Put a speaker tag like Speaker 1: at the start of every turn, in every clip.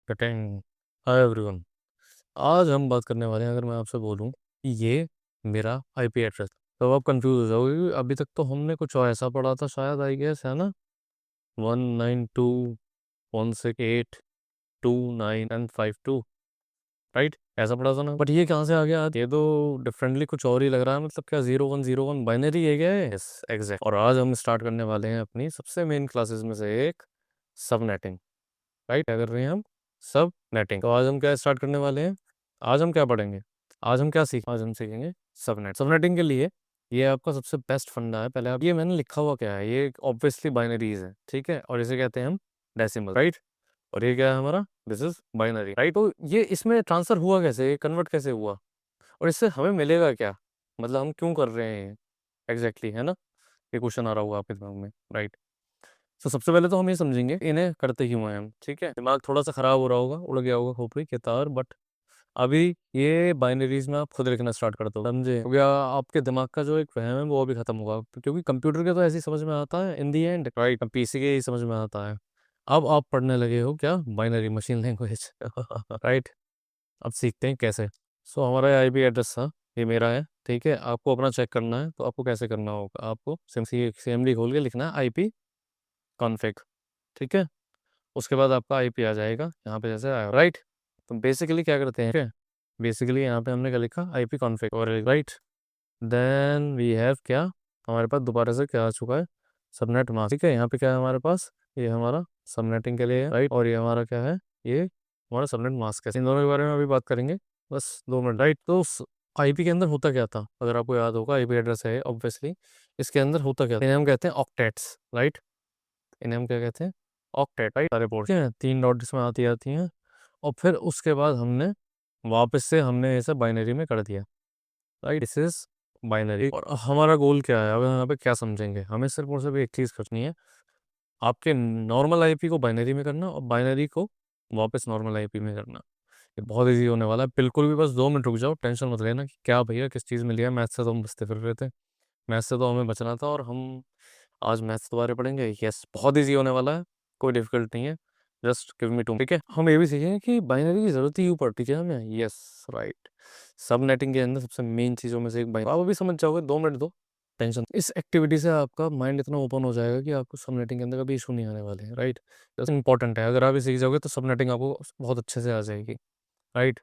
Speaker 1: Cutting. Hi everyone. आज हम बात करने वाले हैं, अगर मैं आपसे बोलूं कि ये मेरा आईपी एड्रेस, तो आप कंफ्यूज हो जाओगे क्योंकि अभी तक तो हमने कुछ ऐसा पढ़ा था, शायद आई गेस, है ना, 192.168.2.9 and 52, राइट? ऐसा पढ़ा था ना, बट ये कहाँ से आ गया आज? ये तो डिफरेंटली कुछ और ही लग रहा है। मतलब क्या 0101 बाइनरी है क्या? Yes, exact. और आज हम स्टार्ट करने वाले हैं अपनी सबसे मेन क्लासेस में से एक, सबनेटिंग। राइट? क्या कर रहे हैं हम? सब नेटिंग। तो आज हम क्या स्टार्ट करने वाले हैं? आज हम क्या पढ़ेंगे? आज हम सीखेंगे सबनेट। सबनेटिंग के लिए ये आपका सबसे बेस्ट फंडा है। पहले आप, ये मैंने लिखा हुआ क्या है, ये ऑब्वियसली बाइनरीज है, ठीक है, और इसे कहते हैं हम डेसिमल, राइट? और ये क्या है हमारा? This is binary, right? तो ये इसमें ट्रांसफर हुआ कैसे, ये कन्वर्ट कैसे हुआ, और इससे हमें मिलेगा क्या, मतलब हम क्यों कर रहे हैं एग्जैक्टली, है ना? ये क्वेश्चन आ रहा होगा आपके दिमाग में, राइट? तो सबसे पहले तो हम ये समझेंगे इन्हें करते क्यों हैं हम, ठीक है? दिमाग थोड़ा सा खराब हो रहा होगा, उड़ गया होगा खोपड़ी के तार, बट अभी ये बाइनरीज में आप खुद लिखना स्टार्ट कर दो, समझे? हो गया? आपके दिमाग का जो एक वहम है वो भी खत्म होगा, क्योंकि कंप्यूटर के तो ऐसे ही समझ में आता है इन दी एंड, राइट? पीसी के ही समझ में आता है। अब आप पढ़ने लगे हो क्या? Binary machine language. राइट? अब सीखते हैं कैसे। सो हमारा आईपी एड्रेस था, ये मेरा है, ठीक है? आपको अपना चेक करना है, तो आपको कैसे करना होगा? आपको सीएमडी खोल के लिखना है आईपी कॉन्फ़िग, ठीक है? उसके बाद आपका आईपी आ जाएगा यहाँ पे, जैसे आया, राइट? तो बेसिकली क्या करते हैं, ठीक है? बेसिकली यहाँ पे हमने क्या लिखा? आईपी कॉन्फ़िग, और राइट, देन वी हैव क्या, हमारे पास दोबारा से क्या आ चुका है? सबनेट मास्क, ठीक है? यहाँ पे क्या है हमारे पास? ये हमारा सबनेटिंग के लिए है, राइट? और ये हमारा क्या है? ये हमारा सबनेट मास्क है। इन दोनों के बारे में अभी बात करेंगे, बस 2 मिनट, राइट? तो आईपी के अंदर होता क्या था, अगर आपको याद होगा, आईपी एड्रेस है ऑब्वियसली, इसके अंदर होता क्या था? इन्हें हम कहते हैं ऑक्टेट्स, राइट? इन्हें हम क्या कहते हैं? Octet, right? सारे पोर्ट, ठीक है, 3 डॉट इसमें आती आती हैं, और फिर उसके बाद हमने वापस से हमने इसे बाइनरी में कर दिया, राइट? This is binary. और हमारा गोल क्या है, अब यहाँ पे क्या समझेंगे, हमें सिर्फ और सिर्फ एक चीज़ करनी है, आपके नॉर्मल आईपी को बाइनरी में करना, और बाइनरी को वापस नॉर्मल आईपी में करना। ये बहुत इजी होने वाला है, बिल्कुल भी। बस 2 मिनट रुक जाओ, टेंशन मत लेना कि क्या भैया किस चीज़ में लिया, मैथ से तो हम बचते फिर रहे थे, मैथ से तो हमें बचना था, और हम आज मैथ्स दोबारा पढ़ेंगे। यस, बहुत इजी होने वाला है, कोई डिफिकल्ट नहीं है, जस्ट गिव मी टू, ठीक है? हम ये भी सीखेंगे कि बाइनरी की जरूरत ही क्यों पड़ती है हमें। Yes, right. सब नेटिंग के अंदर सबसे मेन चीज़ों में से एक बाइनरी, आप अभी समझ जाओगे, 2 मिनट दो, टेंशन। इस एक्टिविटी से आपका माइंड इतना ओपन हो जाएगा कि आपको सब नेटिंग के अंदर कभी इशू नहीं आने वाले हैं, राइट? जस्ट इंपॉर्टेंट है, अगर आप ये सीख जाओगे तो सब नेटिंग आपको बहुत अच्छे से आ जाएगी, right?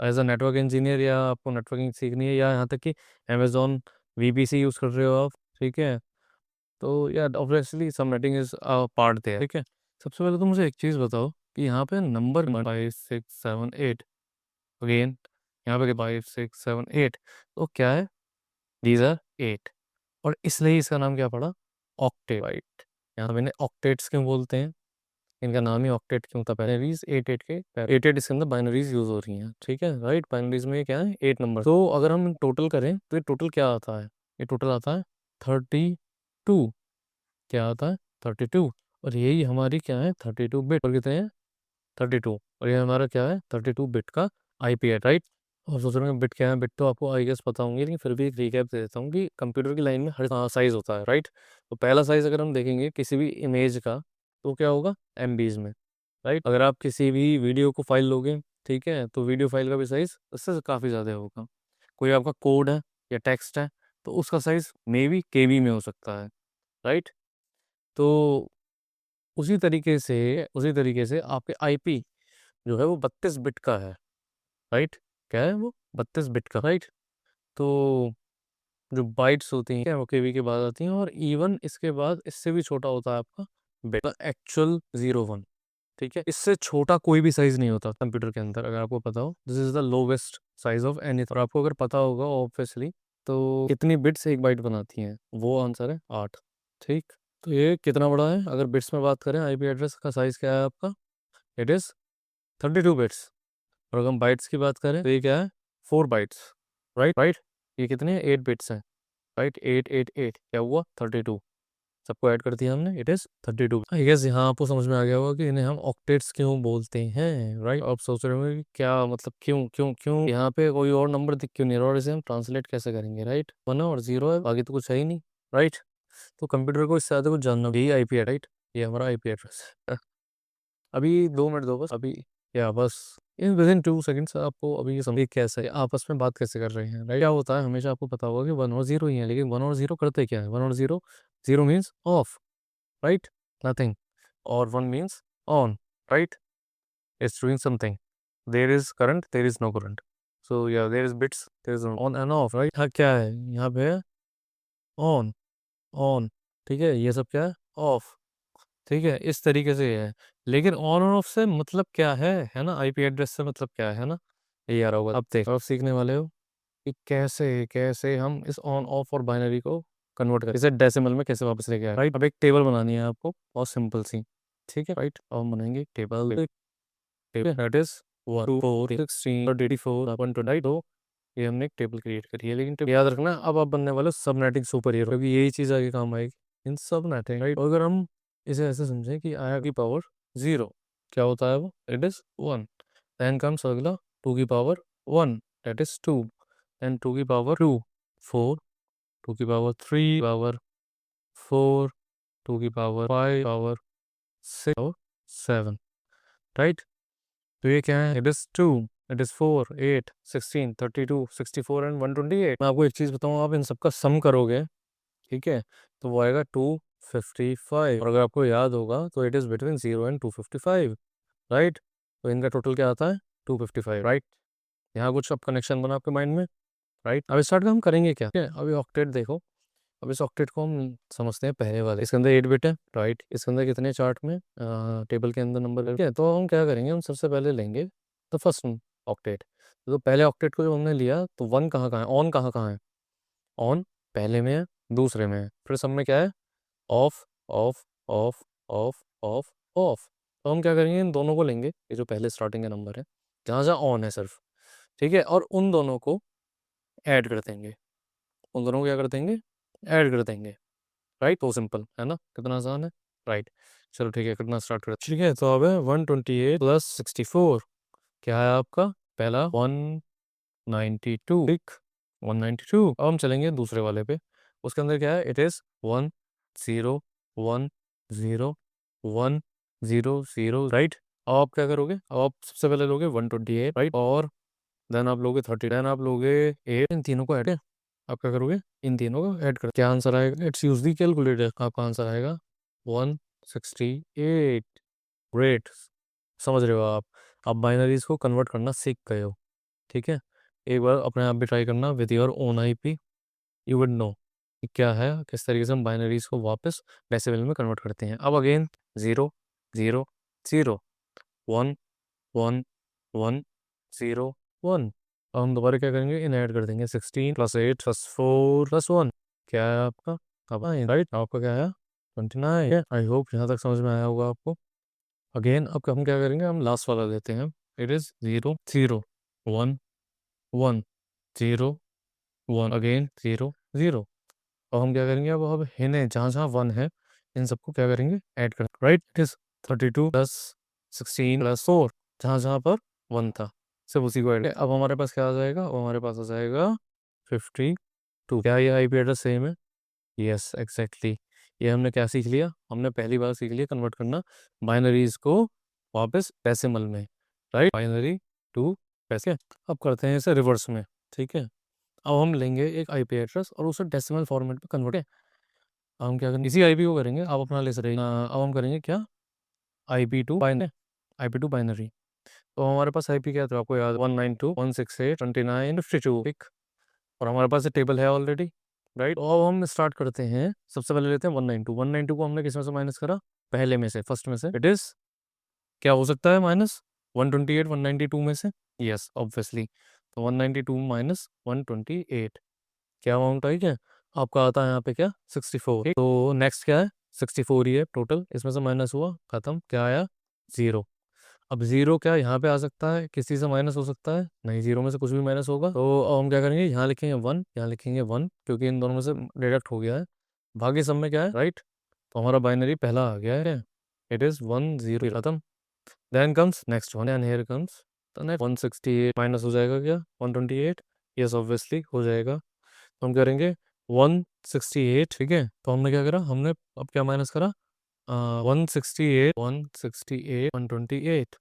Speaker 1: As a network engineer, या आपको नेटवर्किंग सीखनी है, या यहाँ तक कि अमेजोन वीपीसी यूज़ कर रहे हो आप, ठीक है, तो या obviously subnetting is part there, ठीक है? सबसे पहले तो मुझे एक चीज़ बताओ कि यहाँ पे नंबर 5 6 7 8, अगेन यहाँ पे 5 6 7 8, तो क्या है? दीज आर 8, और इसलिए इसका नाम क्या पड़ा? Octet, right? यहाँ मैंने ऑक्टेट्स क्यों बोलते हैं, इनका नाम ही ऑक्टेट क्यों था? बाइनरीज 8 8 के 8 8 इसके अंदर बाइनरीज यूज हो रही हैं, ठीक है, राइट? बाइनरीज में क्या है? 8 नंबर। तो अगर हम टोटल करें तो ये टोटल क्या आता है? ये टोटल आता है 32। क्या आता है? 32। और यही हमारी क्या है? 32 बिट। और कितने हैं? 32। और ये हमारा क्या है? 32 बिट का आईपी है, राइट? और सोच रहे हैं बिट क्या है? बिट तो आपको आई गेस पता होंगे, लेकिन फिर भी एक रिकैप दे देता हूँ कि कंप्यूटर की लाइन में हर साइज होता है, राइट? तो पहला साइज अगर हम देखेंगे किसी भी इमेज का, तो क्या होगा? एमबीज में, राइट? अगर आप किसी भी वीडियो को फाइल लोगे, ठीक है, तो वीडियो फाइल का भी साइज उससे काफ़ी ज़्यादा होगा। कोई आपका कोड है या टेक्स्ट है, तो उसका साइज मे बी केबी में हो सकता है, राइट? तो उसी तरीके से आपके आईपी जो है वो 32 बिट का है, राइट? क्या है वो? 32 बिट का, राइट? तो जो बाइट्स होती हैं वो केबी के बाद आती हैं, और इवन इसके बाद इससे भी छोटा होता है आपका बिट, एक्चुअल 01, ठीक है? इससे छोटा कोई भी साइज नहीं होता कंप्यूटर के अंदर, अगर आपको पता हो। This is the lowest size of any, और आपको अगर पता होगा ऑब्वियसली, तो कितनी बिट्स एक बाइट बनाती हैं, वो आंसर है 8, ठीक? तो ये कितना बड़ा है, अगर बिट्स में बात करें, आईपी एड्रेस का साइज क्या है आपका? It is 32 bits. और अगर हम बाइट्स की बात करें तो ये क्या है? 4 बाइट्स, राइट? राइट? ये कितने हैं? 8 बिट्स हैं, राइट? 8 8 8 क्या हुआ? 32। सबको ऐड कर दिया हमने, इट इज़ 32। आई गेस यहाँ आपको समझ में आ गया होगा कि इन्हें हम ऑक्टेट्स क्यों बोलते हैं, राइट? आप सोच रहे होंगे कि क्या मतलब, क्यों क्यों क्यों यहाँ पे कोई और नंबर दिख क्यों नहीं रहा, और इसे हम ट्रांसलेट कैसे करेंगे, राइट? 1 और 0 है, बाकी तो कुछ है ही नहीं, राइट? तो कंप्यूटर को इससे ज़्यादा कुछ जानना, यही आईपी है, राइट? ये हमारा आईपी एड्रेस है। अभी 2 मिनट दो बस अभी, या बस इन विद इन 2 सेकेंड्स आपको अभी ये समझिए कैसे है, आपस में बात कैसे कर रहे हैं, राइट। क्या होता है हमेशा आपको पता होगा कि 1 और 0 ही है, लेकिन 1 और 0 करते क्या है, 1 और 0, 0 मीन्स ऑफ, राइट, नथिंग, और 1 means on, right, it's doing something. There is current, there is no current. So yeah, there is bits, there is on and off, right? हाँ क्या है यहाँ पे, ऑन, ऑन, ठीक है, ये सब क्या है, ऑफ, ठीक है, इस तरीके से ये है। लेकिन ऑन और ऑफ से मतलब क्या है ना, आईपी एड्रेस से मतलब क्या है ना, ये आ रहा होगा। अब देखो, अब सीखने वाले हो कि कैसे कैसे हम इस ऑन ऑफ और बाइनरी को कन्वर्ट करें, इसे डेसिमल में कैसे वापस लेके आए, राइट। अब एक टेबल बनानी है आपको, बहुत सिंपल सी, ठीक है, राइट। अब हम बनाएंगे टेबल, दैट इज 1 2 4 16 84 128, तो ये हमने एक टेबल क्रिएट करी है। लेकिन याद रखना, अब आप बनने वाले सब नेटिंग सुपर हीरो, क्योंकि यही चीज आगे काम आएगी इन सब नेटिंग, राइट। अगर हम इसे ऐसे समझें कि आई की पावर 0 क्या होता है, वो इट इज 1, देन कम्स अगला 2 की पावर 1 दैट इज 2, देन 2 की पावर 2 4, 2 की पावर 3 पावर 4, 2 की पावर 5 पावर 6 और 7, राइट। तो ये क्या है, it is 2, it is 4 8 16 32 64 and 128। मैं आपको एक चीज बताऊँ, आप इन सबका सम करोगे, ठीक है, तो वो आएगा 255, और अगर आपको याद होगा तो it is between 0 and 255, right. तो इनका टोटल क्या आता है, 255, राइट। यहाँ कुछ अब कनेक्शन बना आपके माइंड में, राइट। अब स्टार्ट हम करेंगे क्या, ठीक है, अभी ऑक्टेट देखो। अब इस ऑक्टेट को हम समझते हैं पहले वाले, इसके अंदर 8 बिट है, राइट। इसके अंदर कितने चार्ट में, टेबल के अंदर नंबर, ठीक है। तो हम क्या करेंगे, हम सबसे पहले लेंगे तो फर्स्ट ऑक्टेट। तो पहले ऑक्टेट को जब हमने लिया तो 1 कहाँ कहाँ है, ऑन कहाँ कहाँ है, ऑन पहले में है, दूसरे में है, फिर सब में क्या है, of of of of of of. तो हम क्या करेंगे, इन दोनों को लेंगे, ये जो पहले स्टार्टिंग का नंबर है जहाँ जहाँ ऑन है सिर्फ, ठीक है, और उन दोनों को ऐड कर देंगे, उन दोनों को क्या कर देंगे, ऐड कर देंगे, राइट। तो सिंपल है ना, कितना आसान है, राइट। चलो ठीक है, कितना स्टार्ट करते हैं, ठीक है। तो अब है 128 प्लस 64, क्या है आपका, पहला 192, ठीक, 192। अब हम चलेंगे दूसरे वाले पे, उसके अंदर क्या है, इट इज 1 0 1 0 1 0 0, राइट। अब आप क्या करोगे, अब आप सबसे पहले लोगे 128, राइट, और देन आप लोगे 30, देन आप लोगे 8, इन तीनों को ऐड, आप क्या करोगे, इन तीनों को ऐड कर, क्या आंसर आएगा, इट्स यूज दी कैलकुलेटर, आपका आंसर आएगा 168, ग्रेट। समझ रहे हो आप बाइनरीज को कन्वर्ट करना सीख गए हो, ठीक है। एक बार अपने आप भी ट्राई करना with your own IP, you would know कि क्या है, किस तरीके से हम बाइनरीज को वापस डेसिमल में कन्वर्ट करते हैं। अब अगेन 0 0 0 1 1 1 0 1। अब हम दोबारा क्या करेंगे, इन ऐड कर देंगे, 16 प्लस 8 प्लस 4 प्लस 1, क्या है आपका, अब राइट, आपका क्या है, 29। आई होप यहाँ तक समझ में आया होगा आपको। अगेन अब हम क्या करेंगे, हम लास्ट वाला लेते हैं, इट इज 0 0 1 1 0 1, अगेन 0 0। अब हम क्या करेंगे, अब इन्हें जहाँ जहाँ 1 है इन सबको क्या करेंगे, ऐड कर, right. It is 32 plus 16 plus 4, जहाँ जहाँ पर 1 था सिर्फ उसी को ऐड। अब हमारे पास क्या आ जाएगा, अब हमारे पास आ जाएगा 52। क्या ये आईपी एड्रेस सेम है, यस एग्जैक्टली। ये हमने क्या सीख लिया, हमने पहली बार सीख लिया कन्वर्ट करना बाइनरीज को वापस डेसिमल में, राइट, बाइनरी टू पैसे। अब करते हैं इसे रिवर्स में, ठीक है। अब हम लेंगे एक आईपी एड्रेस और उसे डेसिमल फॉर्मेट में कन्वर्ट है। अब हम क्या करेंगे, इसी आईपी को करेंगे, आप अपना ले सकते, अब हम करेंगे क्या, IP2 बाइनरी। तो हमारे पास आईपी क्या था, आपको याद, 192.168.29.52, ठीक। और हमारे पास ये टेबल है ऑलरेडी, राइट। तो अब हम स्टार्ट करते हैं, सबसे पहले लेते हैं 192 को हमने किस में से माइनस करा, पहले में से, फर्स्ट में से, इट इज क्या हो सकता है, माइनस 128 192 में से, यस ऑब्वियसली। तो 192 माइनस 128, क्या अमाउंट आई, क्या आपका आता है यहाँ पे, क्या 64, ठीक। तो नेक्स्ट क्या है, 64 ही है टोटल, इसमें से माइनस हुआ, खत्म, क्या आया, 0। अब 0 क्या यहाँ पे आ सकता है, किसी से माइनस हो सकता है, नहीं, 0 में से कुछ भी माइनस होगा। तो अब हम क्या करेंगे, यहाँ लिखेंगे 1, यहाँ लिखेंगे 1, क्योंकि इन दोनों में से डिडक्ट हो गया है, बाकी सब में क्या है, राइट। तो हमारा बाइनरी पहला आ गया है, इट इज 1 0, खत्म। Then comes next one, and here comes the next 168, minus हो जाएगा क्या, 128, यस ऑब्वियसली हो जाएगा। तो हम करेंगे 168, ठीक है। तो हमने क्या करा, हमने अब क्या माइनस करा, 168 128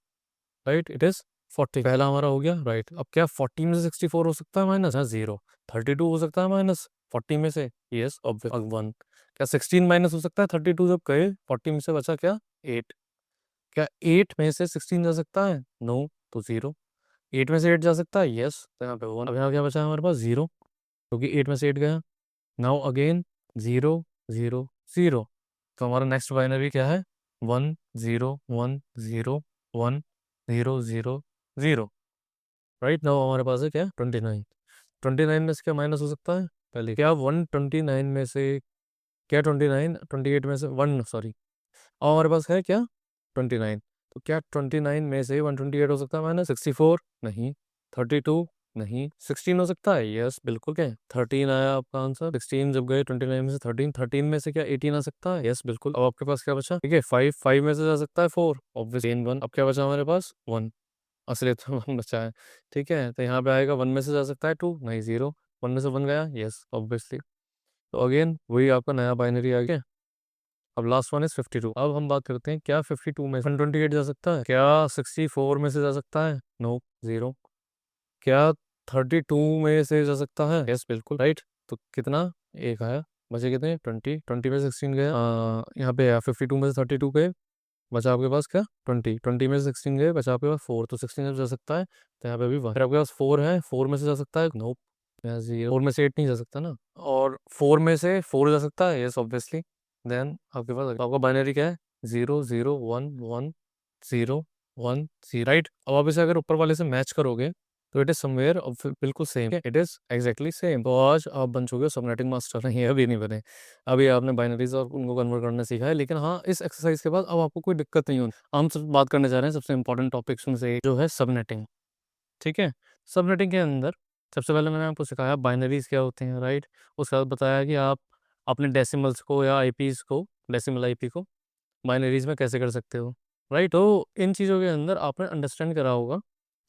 Speaker 1: राइट, इट इज 40। पहला हमारा हो गया राइट। अब क्या 40 में से 64 हो सकता है माइनस? हाँ, 0। 32 हो सकता है माइनस 40 में से? Yes obvious. अब 1। क्या 16 माइनस हो सकता है 32 जब कहे? 40 में से बचा क्या? 8। क्या 8 में से 16 जा सकता है? नो, तो 0। 8 में से 8 जा सकता है? यस, तो यहाँ पे 1। अब यहाँ क्या बचा है हमारे पास? 0, क्योंकि 8 में से 8 गया। Now again 0 0 0। तो हमारा नेक्स्ट बाइनरी क्या है? 1 0 1 0 1 0 0 0। राइट नाउ हमारे पास है क्या? 29। 29 में से क्या माइनस हो सकता है? पहले क्या 129 में से क्या 29 28 में से 1 सॉरी। और हमारे पास है क्या? 29। तो क्या 29 में से 128 हो सकता है माइनस? 64 नहीं। 32 नहीं। 16 हो सकता है? यस बिल्कुल। क्या 13 आया आपका आंसर। 16 जब गए 29 में से 13, 13 में से क्या 18 आ सकता है? यस बिल्कुल। अब आपके पास क्या बचा? ठीक है 5, 5 में से जा सकता है 4 ऑब्वियसली 1। अब क्या बचा हमारे पास? 1। असलियत में 1 बचा है। ठीक है, तो यहाँ पे आएगा 1 में से जा सकता है 2 नहीं, 0। 1 में से 1 गया? Yes obviously. तो अगेन वही आपका नया बाइनरी आ गया। अब लास्ट वन इज 52। अब हम बात करते हैं क्या 52 में 128 जा सकता है? क्या 64 में से जा सकता है? नो, 0। क्या 32 में से जा सकता है? यस बिल्कुल राइट। तो कितना? एक आया। बचे कितने? 20। 20 में से 16 गया। यहाँ पे 52 में से 32 गए, बचा आपके पास क्या? 20। 20 में से 16 गए, बचा आपके पास 4। तो 16 जब जा सकता है तो यहाँ पे भी 1। फिर आपके पास 4 है, 4 में से जा सकता है? नो, 0। 4 में से 8 नहीं जा सकता ना। और 4 में से 4 जा सकता है? Yes obviously. देन आपके पास आपका बाइनरी क्या है? 0 0 1 1 0 1 0 राइट। अब आप इसे अगर ऊपर वाले से मैच करोगे तो इट इज समवेयर बिल्कुल same. It is exactly same. तो आज आप बन चुके हो सबनेटिंग मास्टर। नहीं, अभी नहीं बने। अभी आपने बाइनरीज और उनको कन्वर्ट करना सीखा है। लेकिन हाँ, इस एक्सरसाइज के बाद अब आपको कोई दिक्कत नहीं होगी। हम सब बात करने जा रहे हैं सबसे इंपॉर्टेंट टॉपिक्स में से एक, जो है सबनेटिंग। ठीक है, सबनेटिंग के अंदर सबसे पहले मैंने आपको सिखाया बाइनरीज क्या होते हैं राइट। उसके बाद बताया कि आप अपने डेसिमल्स को या आईपीज को, डेसिमल आईपी को बाइनरीज में कैसे कर सकते हो राइट। तो इन चीज़ों के अंदर आपने अंडरस्टैंड करा होगा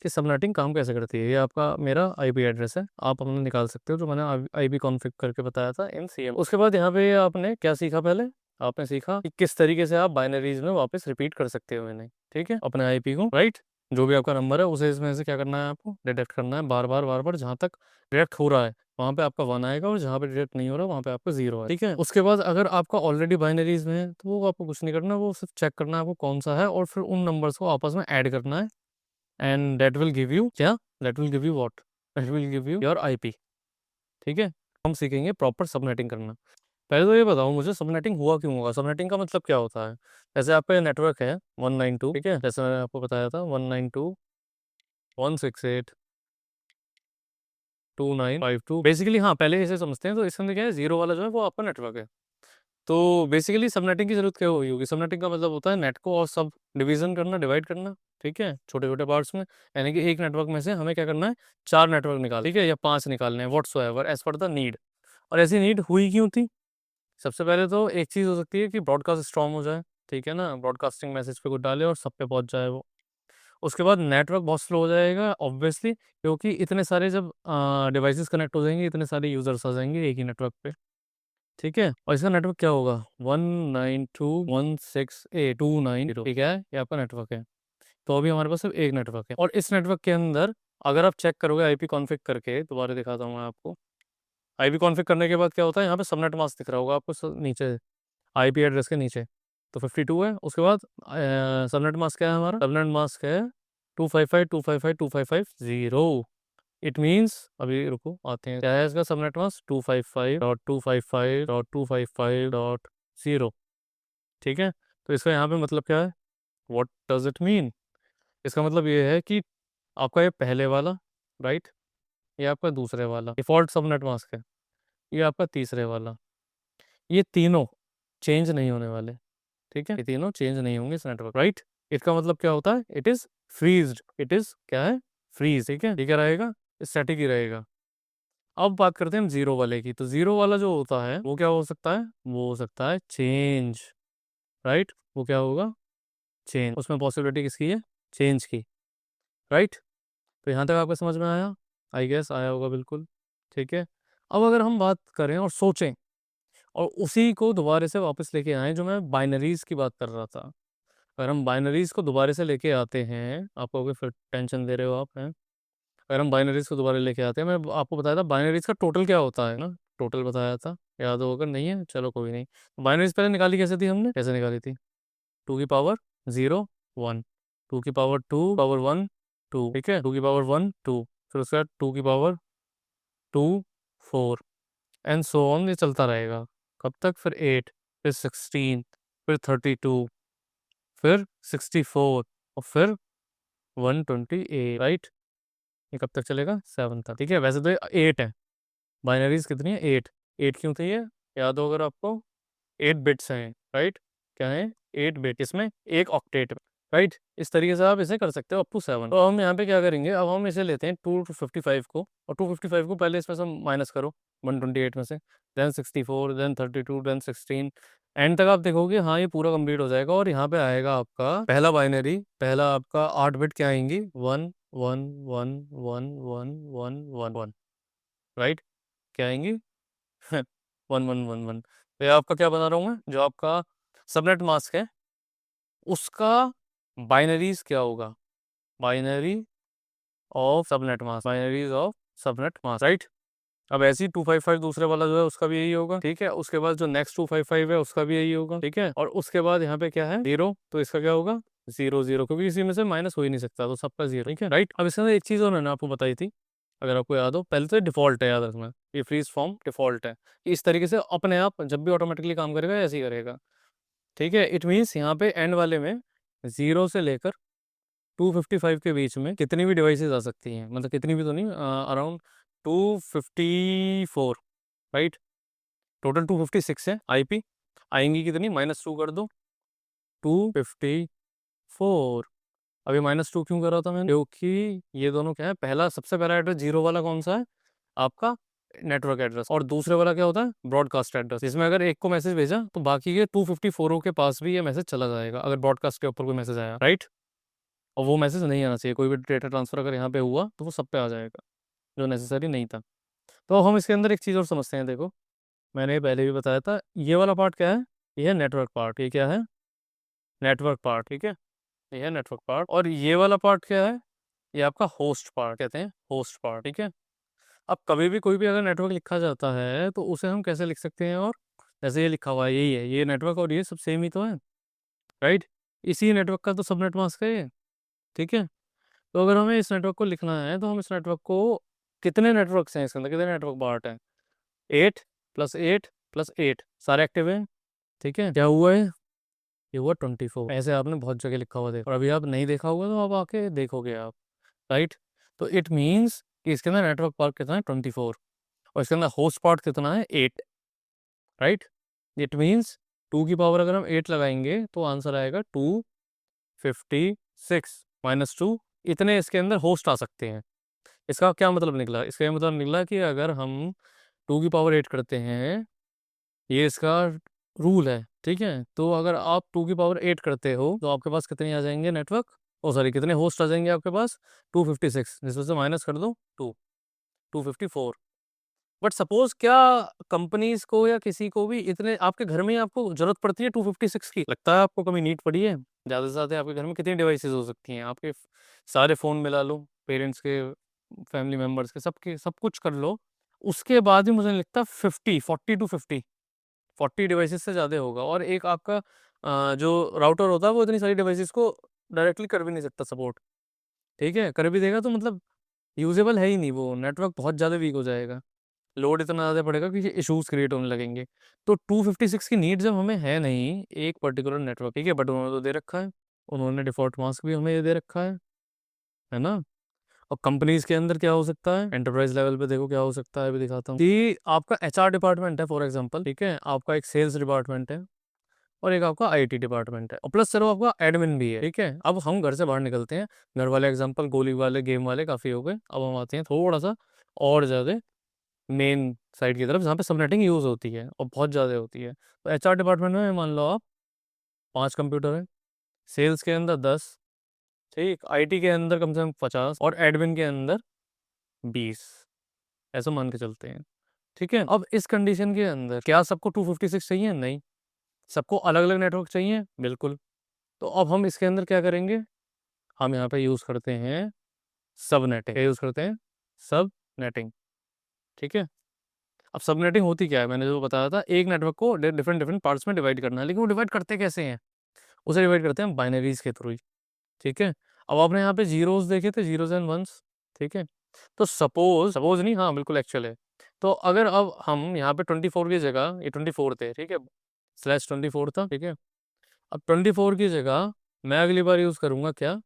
Speaker 1: कि सबनेटिंग काम कैसे करती है। ये आपका मेरा आईपी एड्रेस है, आप अपना निकाल सकते हो, जो मैंने आईपी कॉन्फ़िग करके बताया था इन सीएम। उसके बाद यहाँ पे आपने क्या सीखा? पहले आपने सीखा कि किस तरीके से आप बाइनरीज में वापस रिपीट कर सकते हो इन्हें। ठीक है, अपने आईपी को राइट। जो भी आपका नंबर है उसे इसमें से क्या करना है? आपको डिटेक्ट करना है बार बार बार बार। जहाँ तक डिटेक्ट हो रहा है वहाँ पे आपका 1 आएगा, और जहाँ पे डिटेक्ट नहीं हो रहा वहाँ पे आपका 0 है। ठीक है, उसके बाद अगर आपका ऑलरेडी बाइनरीज में है तो वो आपको कुछ नहीं करना, वो सिर्फ चेक करना है आपको कौन सा है, और फिर उन नंबर्स को आपस में ऐड करना है। And that will give you क्या? That will give you what? That will give you your IP. ठीक है, हम सीखेंगे प्रॉपर सबनेटिंग करना। पहले तो ये बताओ मुझे, सबनेटिंग हुआ क्यों होगा? सबनेटिंग का मतलब क्या होता है? जैसे आपका नेटवर्क है 192, ठीक है, जैसे मैंने आपको बताया था 192.168.2.9.5.2 बेसिकली। हाँ, पहले इसे समझते हैं। तो इसके अंदर क्या है? 0 वाला जो है वो आपका नेटवर्क है। तो बेसिकली सबनेटिंग की जरूरत क्या हुई होगी? सबनेटिंग का मतलब होता है नेट को और सब डिवीजन करना, डिवाइड करना। ठीक है, छोटे छोटे पार्ट्स में। यानी कि एक नेटवर्क में से हमें क्या करना है? 4 नेटवर्क निकाल, ठीक है, या 5 निकालने हैं, whatsoever as per the need. और ऐसी नीड हुई क्यों थी? सबसे पहले तो एक चीज़ हो सकती है कि ब्रॉडकास्ट स्ट्रॉन्ग हो जाए। ठीक है ना, ब्रॉडकास्टिंग मैसेज पे कुछ डाले और सब पे पहुंच जाए वो। उसके बाद नेटवर्क बहुत स्लो हो जाएगा ऑब्वियसली, क्योंकि इतने सारे जब डिवाइसेस कनेक्ट हो जाएंगे, इतने सारे यूजर्स आ जाएंगे एक ही नेटवर्क पे। ठीक है, और इसका नेटवर्क क्या होगा? 192.168.290। ठीक है, ये आपका नेटवर्क है। तो अभी हमारे पास सिर्फ एक नेटवर्क है, और इस नेटवर्क के अंदर अगर आप चेक करोगे आईपी कॉन्फ़िग करके, दोबारा दिखाता हूँ मैं आपको। आईपी कॉन्फ़िग करने के बाद क्या होता है? यहाँ पे सबनेट मास्क दिख रहा होगा आपको नीचे, आईपी एड्रेस के नीचे। तो 52 है। उसके बाद सबनेट मास्क क्या है हमारा? सबनेट मास्क है 255.255.255.0। इट मीन्स, अभी रुको आते हैं, क्या है इसका सबनेट मास्क? 255.255.255.0। ठीक है, तो इसका यहाँ पे मतलब क्या है? What does it mean? इसका मतलब ये है कि आपका ये पहले वाला राइट, ये आपका दूसरे वाला डिफॉल्ट सबनेट मास्क है, ये आपका तीसरे वाला, ये तीनों चेंज नहीं होने वाले। ठीक है, ये तीनों चेंज नहीं होंगे इस नेटवर्क राइट। इसका मतलब क्या होता है? It is freezed. It is क्या है? फ्रीज। ठीक है, ये क्या रहेगा? स्टैटिक ही रहेगा। अब बात करते हैं हम जीरो वाले की। तो जीरो वाला जो होता है वो क्या हो सकता है? वो हो सकता है चेंज राइट। वो क्या होगा? चेंज। उसमें पॉसिबिलिटी किसकी है? चेंज की राइट। तो यहाँ तक आपको समझ में आया? आई गेस आया होगा बिल्कुल। ठीक है, अब अगर हम बात करें और सोचें और उसी को दोबारा से वापस लेके आए, जो मैं बाइनरीज की बात कर रहा था। अगर हम बाइनरीज को दोबारा से लेके आते हैं, आप कहोगे फिर टेंशन दे रहे हो आप हैं। अगर हम बाइनरीज को दोबारा लेके आते हैं, मैं आपको बताया था बाइनरीज का टोटल क्या होता है ना, टोटल बताया था, याद हो अगर नहीं है चलो कोई नहीं। बाइनरीज पहले निकाली कैसे थी हमने, कैसे निकाली थी, 2 की पावर 0 1, 2 की पावर 2 पावर 1 2, ठीक है, 2 की पावर 1 2, फिर उसके बाद 2 की पावर 2 4 एंड सो ऑन, ये चलता रहेगा कब तक, फिर 8, फिर 16, फिर 32, फिर 64 और फिर 128, राइट। ये कब तक चलेगा, 7 तक, ठीक है। वैसे तो 8 है, बाइनरीज कितनी है, 8। 8 क्यों थी ये, याद हो अगर आपको, 8 बिट्स हैं, राइट। क्या है, 8 बिट, इसमें एक ऑक्टेट, राइट। इस तरीके से आप इसे कर सकते हो अप टू 7। तो हम यहाँ पे क्या करेंगे, अब हम इसे लेते हैं 255 को, और 255 को पहले इसमें से माइनस करो 128 में से, देन 64, देन 32, देन 16, एंड तक आप देखोगे हाँ ये पूरा कंप्लीट हो जाएगा। और यहाँ पे आएगा आपका पहला बाइनरी, पहला आपका 8 बिट क्या आएंगी, 1 1 1 1 1 1 1 1, राइट। क्या आएंगी 1 1 1 1। तो ये आपका क्या बना रहा हूँ मैं, जो आपका सबनेट मास्क है उसका बाइनरीज क्या होगा, binary of subnet mask, binaries of subnet mask, right. अब ऐसे ही 255 दूसरे वाला जो है उसका भी यही होगा, ठीक है। उसके बाद जो नेक्स्ट 255 है उसका भी यही होगा, ठीक है। और उसके बाद यहाँ पे क्या है 0, तो इसका क्या होगा 0 0, क्योंकि इसी में से माइनस हो ही नहीं सकता, तो सबका 0, ठीक है, राइट। अब इसके अंदर एक चीज़ और मैंने आपको बताई थी, अगर आपको याद हो, पहले तो डिफॉल्ट है, याद रखना ये फ्रीज फॉर्म डिफॉल्ट है, इस तरीके से अपने आप जब भी ऑटोमेटिकली काम करेगा ऐसे ही करेगा, ठीक है। इट मीन्स यहाँ पे एंड वाले में 0 से लेकर 255 के बीच में कितनी भी डिवाइसेस आ सकती हैं, मतलब कितनी भी तो नहीं, अराउंड 254, राइट। टोटल 256 है आईपी, आएंगी कितनी, -2 कर दो, 254। अभी -2 क्यों कर रहा था मैंने, क्योंकि ये दोनों क्या है, पहला सबसे पहला एड्रेस 0 वाला कौन सा है, आपका नेटवर्क एड्रेस, और दूसरे वाला क्या होता है, ब्रॉडकास्ट एड्रेस। इसमें अगर एक को मैसेज भेजा तो बाकी के 254 के पास भी ये मैसेज चला जाएगा, अगर ब्रॉडकास्ट के ऊपर कोई मैसेज आया, राइट। और वो मैसेज नहीं आना चाहिए, कोई भी डेटा ट्रांसफर अगर यहाँ पे हुआ तो वो सब पे आ जाएगा, जो नेसेसरी नहीं था। तो हम इसके अंदर एक चीज़ और समझते हैं, देखो मैंने पहले भी बताया था, ये वाला पार्ट क्या है, ये है नेटवर्क पार्ट, ये क्या है, नेटवर्क पार्ट, ठीक है, ये है नेटवर्क पार्ट। और ये वाला पार्ट क्या है, ये आपका होस्ट पार्ट कहते हैं, होस्ट पार्ट, ठीक है। अब कभी भी कोई भी अगर नेटवर्क लिखा जाता है तो उसे हम कैसे लिख सकते हैं, और जैसे ये लिखा हुआ है यही है, ये नेटवर्क और ये सब सेम ही तो है, राइट। इसी नेटवर्क का तो सबनेट मास्क है ये, ठीक है। तो अगर हमें इस नेटवर्क को लिखना है तो हम इस नेटवर्क को, कितने नेटवर्क्स हैं इसके अंदर, कितने नेटवर्क पार्ट हैं, 8 + 8 + 8 सारे एक्टिव हैं, ठीक है। क्या हुआ है, ये हुआ 24। ऐसे आपने बहुत जगह लिखा हुआ देखा, और अभी आप नहीं देखा होगा तो आप आके देखोगे आप, राइट। तो इट मीन्स कि इसके अंदर नेटवर्क पार्ट कितना है 24, और इसके अंदर होस्ट पार्ट कितना है 8, राइट। इट मीन्स 2 की पावर अगर हम 8 लगाएंगे तो आंसर आएगा 256 -2, इतने इसके अंदर होस्ट आ सकते हैं। इसका क्या मतलब निकला, इसका मतलब निकला कि अगर हम 2 की पावर 8 करते हैं, ये इसका रूल है, ठीक है। तो अगर आप 2 की पावर 8 करते हो तो आपके पास कितने आ जाएंगे नेटवर्क, ओ सॉरी कितने होस्ट आ जाएंगे आपके पास, 256, जिसमें से माइनस कर दो 254। बट सपोज क्या कंपनीज को या किसी को भी इतने, आपके घर में आपको जरूरत पड़ती है 256 की, लगता है आपको कभी नीड पड़ी है, ज़्यादा से ज़्यादा आपके घर में कितनी डिवाइसेस हो सकती हैं, आपके सारे फ़ोन मिला लो, पेरेंट्स के, फैमिली मेम्बर्स के, सबके सब कुछ कर लो, उसके बाद भी मुझे नहीं लगता 40 डिवाइसेस से ज़्यादा होगा। और एक आपका जो राउटर होता है वो इतनी सारी डिवाइसेस को डायरेक्टली कर भी नहीं सकता सपोर्ट, ठीक है। कर भी देगा तो मतलब यूजेबल है ही नहीं, वो नेटवर्क बहुत ज़्यादा वीक हो जाएगा, लोड इतना ज़्यादा पड़ेगा कि इश्यूज क्रिएट होने लगेंगे। तो 256 की नीड जब हमें है नहीं एक पर्टिकुलर नेटवर्क, ठीक है, बट उन्होंने तो दे रखा है, उन्होंने डिफॉल्ट मास्क भी हमें ये दे रखा है ना। और कंपनीज के अंदर क्या हो सकता है, एंटरप्राइज लेवल पे देखो क्या हो सकता है, अभी दिखाता हूँ कि आपका एचआर डिपार्टमेंट है फॉर एग्जांपल, ठीक है, आपका एक सेल्स डिपार्टमेंट है, और एक आपका आईटी डिपार्टमेंट है, और प्लस चलो आपका एडमिन भी है, ठीक है। अब हम घर से बाहर निकलते हैं, घर वाले एग्जांपल गोली वाले गेम वाले काफ़ी हो गए, अब हम आते हैं थोड़ा सा और ज़्यादा मेन साइड की तरफ, जहाँ पे सबनेटिंग यूज़ होती है और बहुत ज़्यादा होती है। तो एचआर डिपार्टमेंट में मान लो आप 5 कंप्यूटर हैं, सेल्स के अंदर 10, ठीक, आईटी के अंदर कम से कम 50, और एडमिन के अंदर 20, ऐसा मान के चलते हैं। ठीक है, अब इस कंडीशन के अंदर क्या सबको 256 चाहिए? नहीं, सबको अलग अलग नेटवर्क चाहिए, बिल्कुल। तो अब हम इसके अंदर क्या करेंगे, हम यहाँ पे यूज करते हैं सब नेटिंग। यूज करते हैं सब नेटिंग, ठीक है। अब सब नेटिंग होती क्या है, मैंने जो बताया था, एक नेटवर्क को डिफरेंट डिफरेंट पार्ट्स में डिवाइड करना है, लेकिन वो डिवाइड करते कैसे हैं, उसे डिवाइड करते हैं बाइनरीज के थ्रू ही, ठीक है। अब आपने यहाँ पे जीरोस देखे थे, जीरोस एंड वंस, ठीक है। तो सपोज सपोज नहीं, हाँ बिल्कुल एक्चुअल है। तो अगर अब हम यहाँ पे 24 की जगह, ये 24 थे, ठीक है, /24 था, ठीक है। अब 24 की जगह मैं अगली बार यूज करूंगा क्या,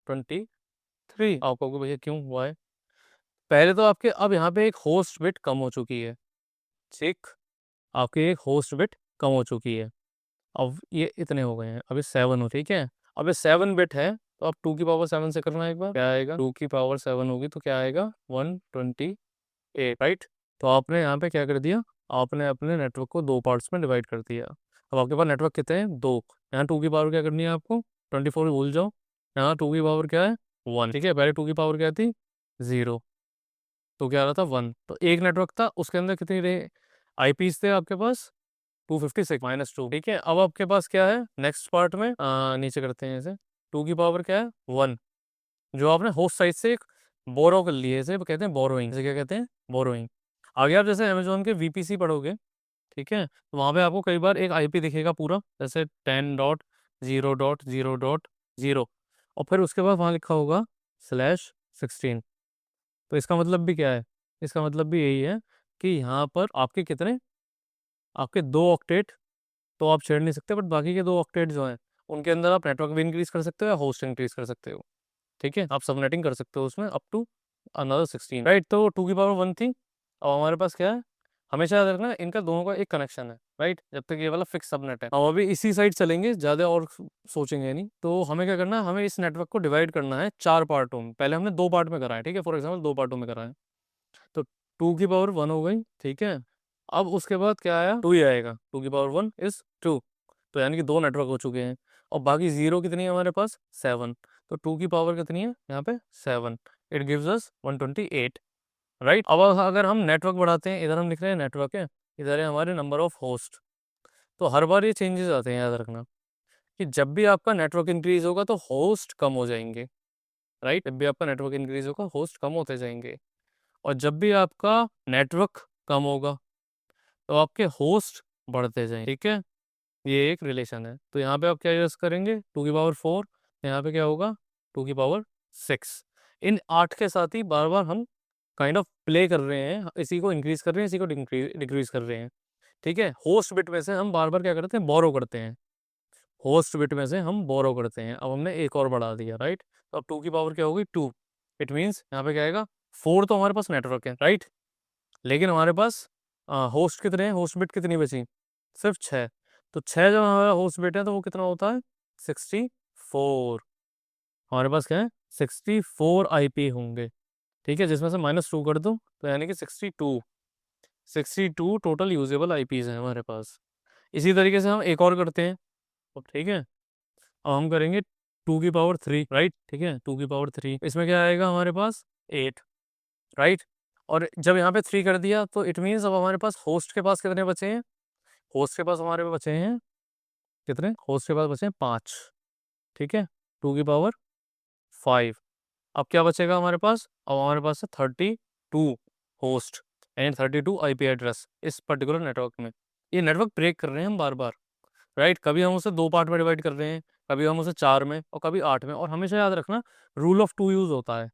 Speaker 1: 23। आप कहोगे भैया क्यों, वाई? पहले तो आपके अब यहाँ पे एक होस्ट बिट कम हो चुकी है, ठीक, आपकी एक होस्ट बिट कम हो चुकी है। अब ये इतने हो गए हैं, अब ये 7 हो, ठीक है। अब ये 7 बिट है, तो अब 2 की पावर 7 से करना है एक बार, क्या आएगा, 2 की पावर 7 होगी तो क्या आएगा, 128, राइट। तो आपने यहाँ पे क्या कर दिया, आपने अपने नेटवर्क को दो पार्ट्स में डिवाइड कर दिया। अब आपके पास नेटवर्क कितने हैं, दो। यहाँ 2 की पावर क्या करनी है आपको, 24 भूल जाओ, यहाँ 2 की पावर क्या है, 1, ठीक है। पहले 2 की पावर क्या थी, 0, तो क्या आ रहा था, 1। तो एक नेटवर्क था, उसके अंदर कितनी रे आईपीस थे आपके पास, 256 -2, ठीक है। अब आपके पास क्या है नेक्स्ट पार्ट में, नीचे करते हैं इसे, 2 की पावर क्या है, 1, जो आपने होस्ट साइड से एक बोरो कर लिए, इसे कहते हैं बोरोइंग, इसे क्या कहते हैं, बोरोइंग। आगे आप जैसे अमेजोन के वीपीसी पढ़ोगे, ठीक है, तो वहाँ पे आपको कई बार एक आईपी दिखेगा पूरा, जैसे 10.0.0.0, और फिर उसके बाद वहाँ लिखा होगा /16। तो इसका मतलब भी क्या है, इसका मतलब भी यही है कि यहाँ पर आपके कितने, आपके 2 ऑक्टेट तो आप छेड़ नहीं सकते, बट बाकी के 2 ऑक्टेट जो हैं उनके अंदर आप नेटवर्क भी इंक्रीज कर सकते हो या होस्ट इंक्रीज कर सकते हो, ठीक है। आप सबनेटिंग कर सकते हो उसमें अप टू अनदर 16, राइट। तो 2 की पावर 1 थी, अब हमारे पास क्या है, हमेशा याद रखना इनका दोनों का एक कनेक्शन है, राइट, जब तक ये वाला फिक्स सबनेट है। हम अभी इसी साइड चलेंगे, ज़्यादा और सोचेंगे नहीं। तो हमें क्या करना है, हमें इस नेटवर्क को डिवाइड करना है 4 पार्टों में। पहले हमने 2 पार्ट में करा है, ठीक है, फॉर एग्जाम्पल 2 पार्टों में करा है। तो 2 की पावर 1 हो गई, ठीक है। अब उसके बाद क्या आया, 2 ही आएगा, 2 की पावर 1 = 2, तो यानी कि 2 नेटवर्क हो चुके हैं। और बाकी जीरो कितनी है हमारे पास, 7। तो 2 की पावर कितनी है यहाँ पे, 7, इट गिव्स अस 128, राइट। अब अगर हम नेटवर्क बढ़ाते हैं, इधर हम लिख रहे हैं नेटवर्क है, इधर है हमारे नंबर ऑफ होस्ट। तो हर बार ये चेंजेस आते हैं, याद रखना कि जब भी आपका नेटवर्क इंक्रीज होगा तो होस्ट कम हो जाएंगे, राइट। जब भी आपका नेटवर्क इंक्रीज होगा होस्ट कम होते जाएंगे, और जब भी आपका नेटवर्क कम होगा तो आपके होस्ट बढ़ते जाएंगे, ठीक है। ये एक रिलेशन है। तो यहाँ पे आप क्या यूज करेंगे, 2 की पावर 4, यहाँ पे क्या होगा, 2 की पावर 6। इन 8 के साथ ही बार बार हम काइंड ऑफ प्ले कर रहे हैं, इसी को इंक्रीज कर रहे हैं, इसी को डिक्रीज कर रहे हैं, ठीक है। होस्ट बिट में से हम बार बार क्या करते हैं, बोरो करते हैं, होस्ट बिट में से हम बोरो करते हैं। अब हमने एक और बढ़ा दिया, राइट। तो अब 2 की पावर क्या होगी, 2। इट मीन्स यहाँ पे क्या आएगा, 4 तो हमारे पास नेटवर्क है, राइट, लेकिन हमारे पास होस्ट कितने हैं, होस्ट बिट कितनी बची, सिर्फ 6। तो 6 जब हमारा होस्ट बिट है तो वो कितना होता है, 64। हमारे पास क्या है, 64 आईपी होंगे, ठीक है, जिसमें से -2 कर दो तो यानी कि 62 टोटल यूजेबल आईपीज हैं हमारे पास। इसी तरीके से हम एक और करते हैं, अब ठीक है। अब हम करेंगे 2 की पावर 3, राइट, ठीक है, 2 की पावर 3, इसमें क्या आएगा हमारे पास, 8, राइट। और जब यहाँ पे 3 कर दिया तो इट मीन्स अब हमारे पास होस्ट के पास कितने बचे हैं, होस्ट के पास हमारे बचे हैं कितने, होस्ट के पास बचे हैं 5, ठीक है, 2 की पावर 5। अब क्या बचेगा हमारे पास, अब हमारे पास है 32 होस्ट एंड 32 आईपी एड्रेस इस पर्टिकुलर नेटवर्क में। ये नेटवर्क ब्रेक कर रहे हैं हम बार बार, राइट। कभी हम उसे 2 पार्ट में डिवाइड कर रहे हैं, कभी हम उसे 4 में, और कभी 8 में। और हमेशा याद रखना रूल ऑफ 2 यूज होता है,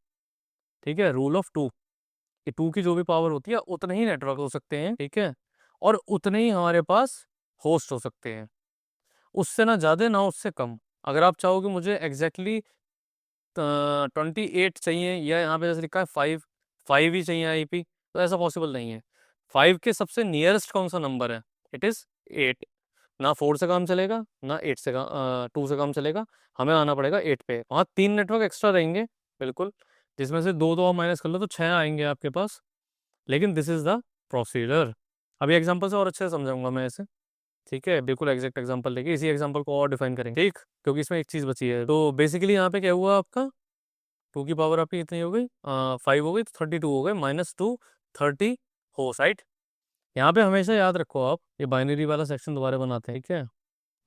Speaker 1: ठीक है, रूल ऑफ 2, कि 2 की जो भी पावर होती है उतने ही नेटवर्क हो सकते हैं, ठीक है, और उतने ही हमारे पास होस्ट हो सकते हैं, उससे ना ज़्यादा ना उससे कम। अगर आप चाहो कि मुझे एग्जैक्टली 28 चाहिए, या यहाँ पे जैसे लिखा है 5 ही चाहिए आईपी, तो ऐसा पॉसिबल नहीं है। 5 के सबसे नियरेस्ट कौन सा नंबर है, इट इज़ 8। ना 4 से काम चलेगा, ना 2 से काम चलेगा, हमें आना पड़ेगा 8 पे। वहाँ 3 नेटवर्क एक्स्ट्रा रहेंगे, बिल्कुल, जिसमें से 2 आप माइनस कर लो तो 6 आएंगे आपके पास, लेकिन दिस इज द प्रोसीजर। अभी एग्जांपल से और अच्छे से समझाऊंगा मैं इसे, ठीक है, बिल्कुल एग्जैक्ट एग्जांपल लेके इसी एग्जांपल को और डिफाइन करेंगे, ठीक, क्योंकि इसमें एक चीज़ बची है। तो बेसिकली यहाँ पे क्या हुआ आपका, 2 की पावर आपकी कितनी हो गई, 5 हो गई, तो 32 हो गए, -2 30 हो, राइट। यहाँ पे हमेशा याद रखो आप, ये बाइनरी वाला सेक्शन दोबारा बनाते हैं, ठीक है,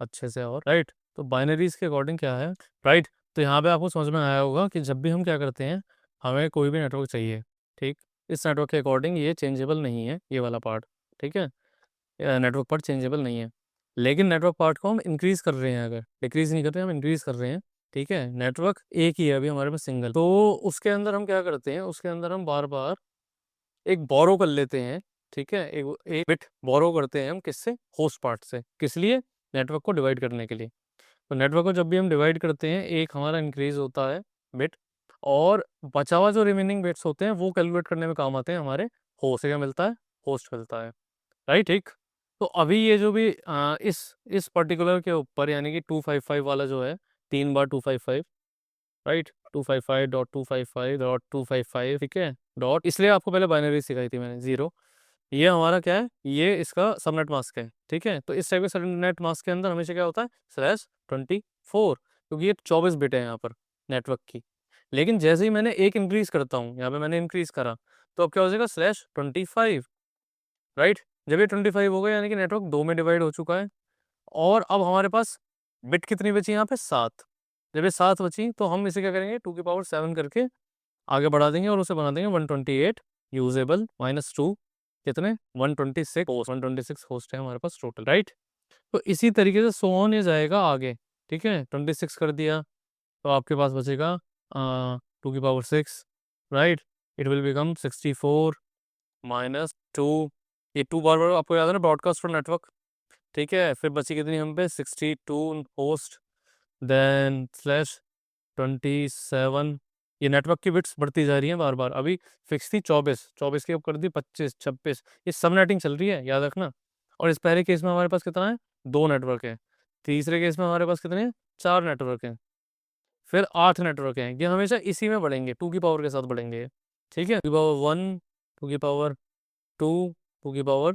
Speaker 1: अच्छे से, और राइट। तो बाइनरीज के अकॉर्डिंग क्या है, राइट। तो यहाँ पे आपको समझ में आया होगा कि जब भी हम क्या करते हैं, हमें कोई भी नेटवर्क चाहिए, ठीक, इस नेटवर्क के अकॉर्डिंग ये चेंजेबल नहीं है, ये वाला पार्ट, ठीक है, नेटवर्क पार्ट चेंजेबल नहीं है। लेकिन नेटवर्क पार्ट को हम इंक्रीज कर रहे हैं, अगर डिक्रीज नहीं कर रहे हैं, हम इंक्रीज कर रहे हैं, ठीक है। नेटवर्क एक ही है अभी हमारे पास, सिंगल, तो उसके अंदर हम क्या करते हैं, उसके अंदर हम बार बार एक बोरो कर लेते हैं, ठीक है, एक बिट बोरो करते हैं हम, किससे, होस्ट पार्ट से, किस लिए, नेटवर्क को डिवाइड करने के लिए। तो नेटवर्क को जब भी हम डिवाइड करते हैं, एक हमारा इंक्रीज होता है बिट, और बचा हुआ जो रिमेनिंग बिट्स होते हैं वो कैलकुलेट करने में काम आते हैं हमारे, होस्ट से क्या मिलता है, होस्ट मिलता है, राइट, ठीक। तो अभी ये जो भी इस पर्टिकुलर के ऊपर, यानी कि 255 वाला जो है, 3 बार 255, राइट, 255.255.255, ठीक है, डॉट, इसलिए आपको पहले बाइनरी सिखाई थी मैंने, 0, ये हमारा क्या है, ये इसका सबनेट मास्क है, ठीक है। तो इस टाइप के सबनेट मास्क के अंदर हमेशा क्या होता है, /24, क्योंकि ये 24 बिट है यहाँ पर नेटवर्क की। लेकिन जैसे ही मैंने एक इंक्रीज करता हूँ, यहाँ पे मैंने इंक्रीज करा, तो अब क्या हो जाएगा, /25, राइट। जब ये 25 हो गया, यानी कि नेटवर्क 2 में डिवाइड हो चुका है, और अब हमारे पास बिट कितनी बची यहाँ पे, 7। जब ये 7 बची, तो हम इसे क्या करेंगे, 2 की पावर 7 करके आगे बढ़ा देंगे, और उसे बना देंगे 128 यूजेबल, -2 कितने, 126 होस्ट, 126 होस्ट है हमारे पास टोटल, राइट। तो इसी तरीके से सो ऑन ये जाएगा आगे, ठीक है। 26 कर दिया, तो आपके पास बचेगा 2 की power 6, right. It will become 64 -2, ये 2 बार बार आपको याद है ना, ब्रॉडकास्ट फॉर नेटवर्क, ठीक है। फिर बची कितनी हम पे, 62 होस्ट, देन /27, ये नेटवर्क की बिट्स बढ़ती जा रही हैं बार बार, अभी फिक्स थी 24, 24 की अब कर दी 25, 26, ये सब नेटिंग चल रही है, याद रखना। और इस पहले केस में हमारे पास कितना है, 2 नेटवर्क है, तीसरे केस में हमारे पास कितने हैं, 4 नेटवर्क हैं, फिर 8 नेटवर्क हैं, ये हमेशा इसी में बढ़ेंगे, 2 की पावर के साथ बढ़ेंगे, ठीक है, 2 की पावर 1, 2 की पावर 2, 2 की पावर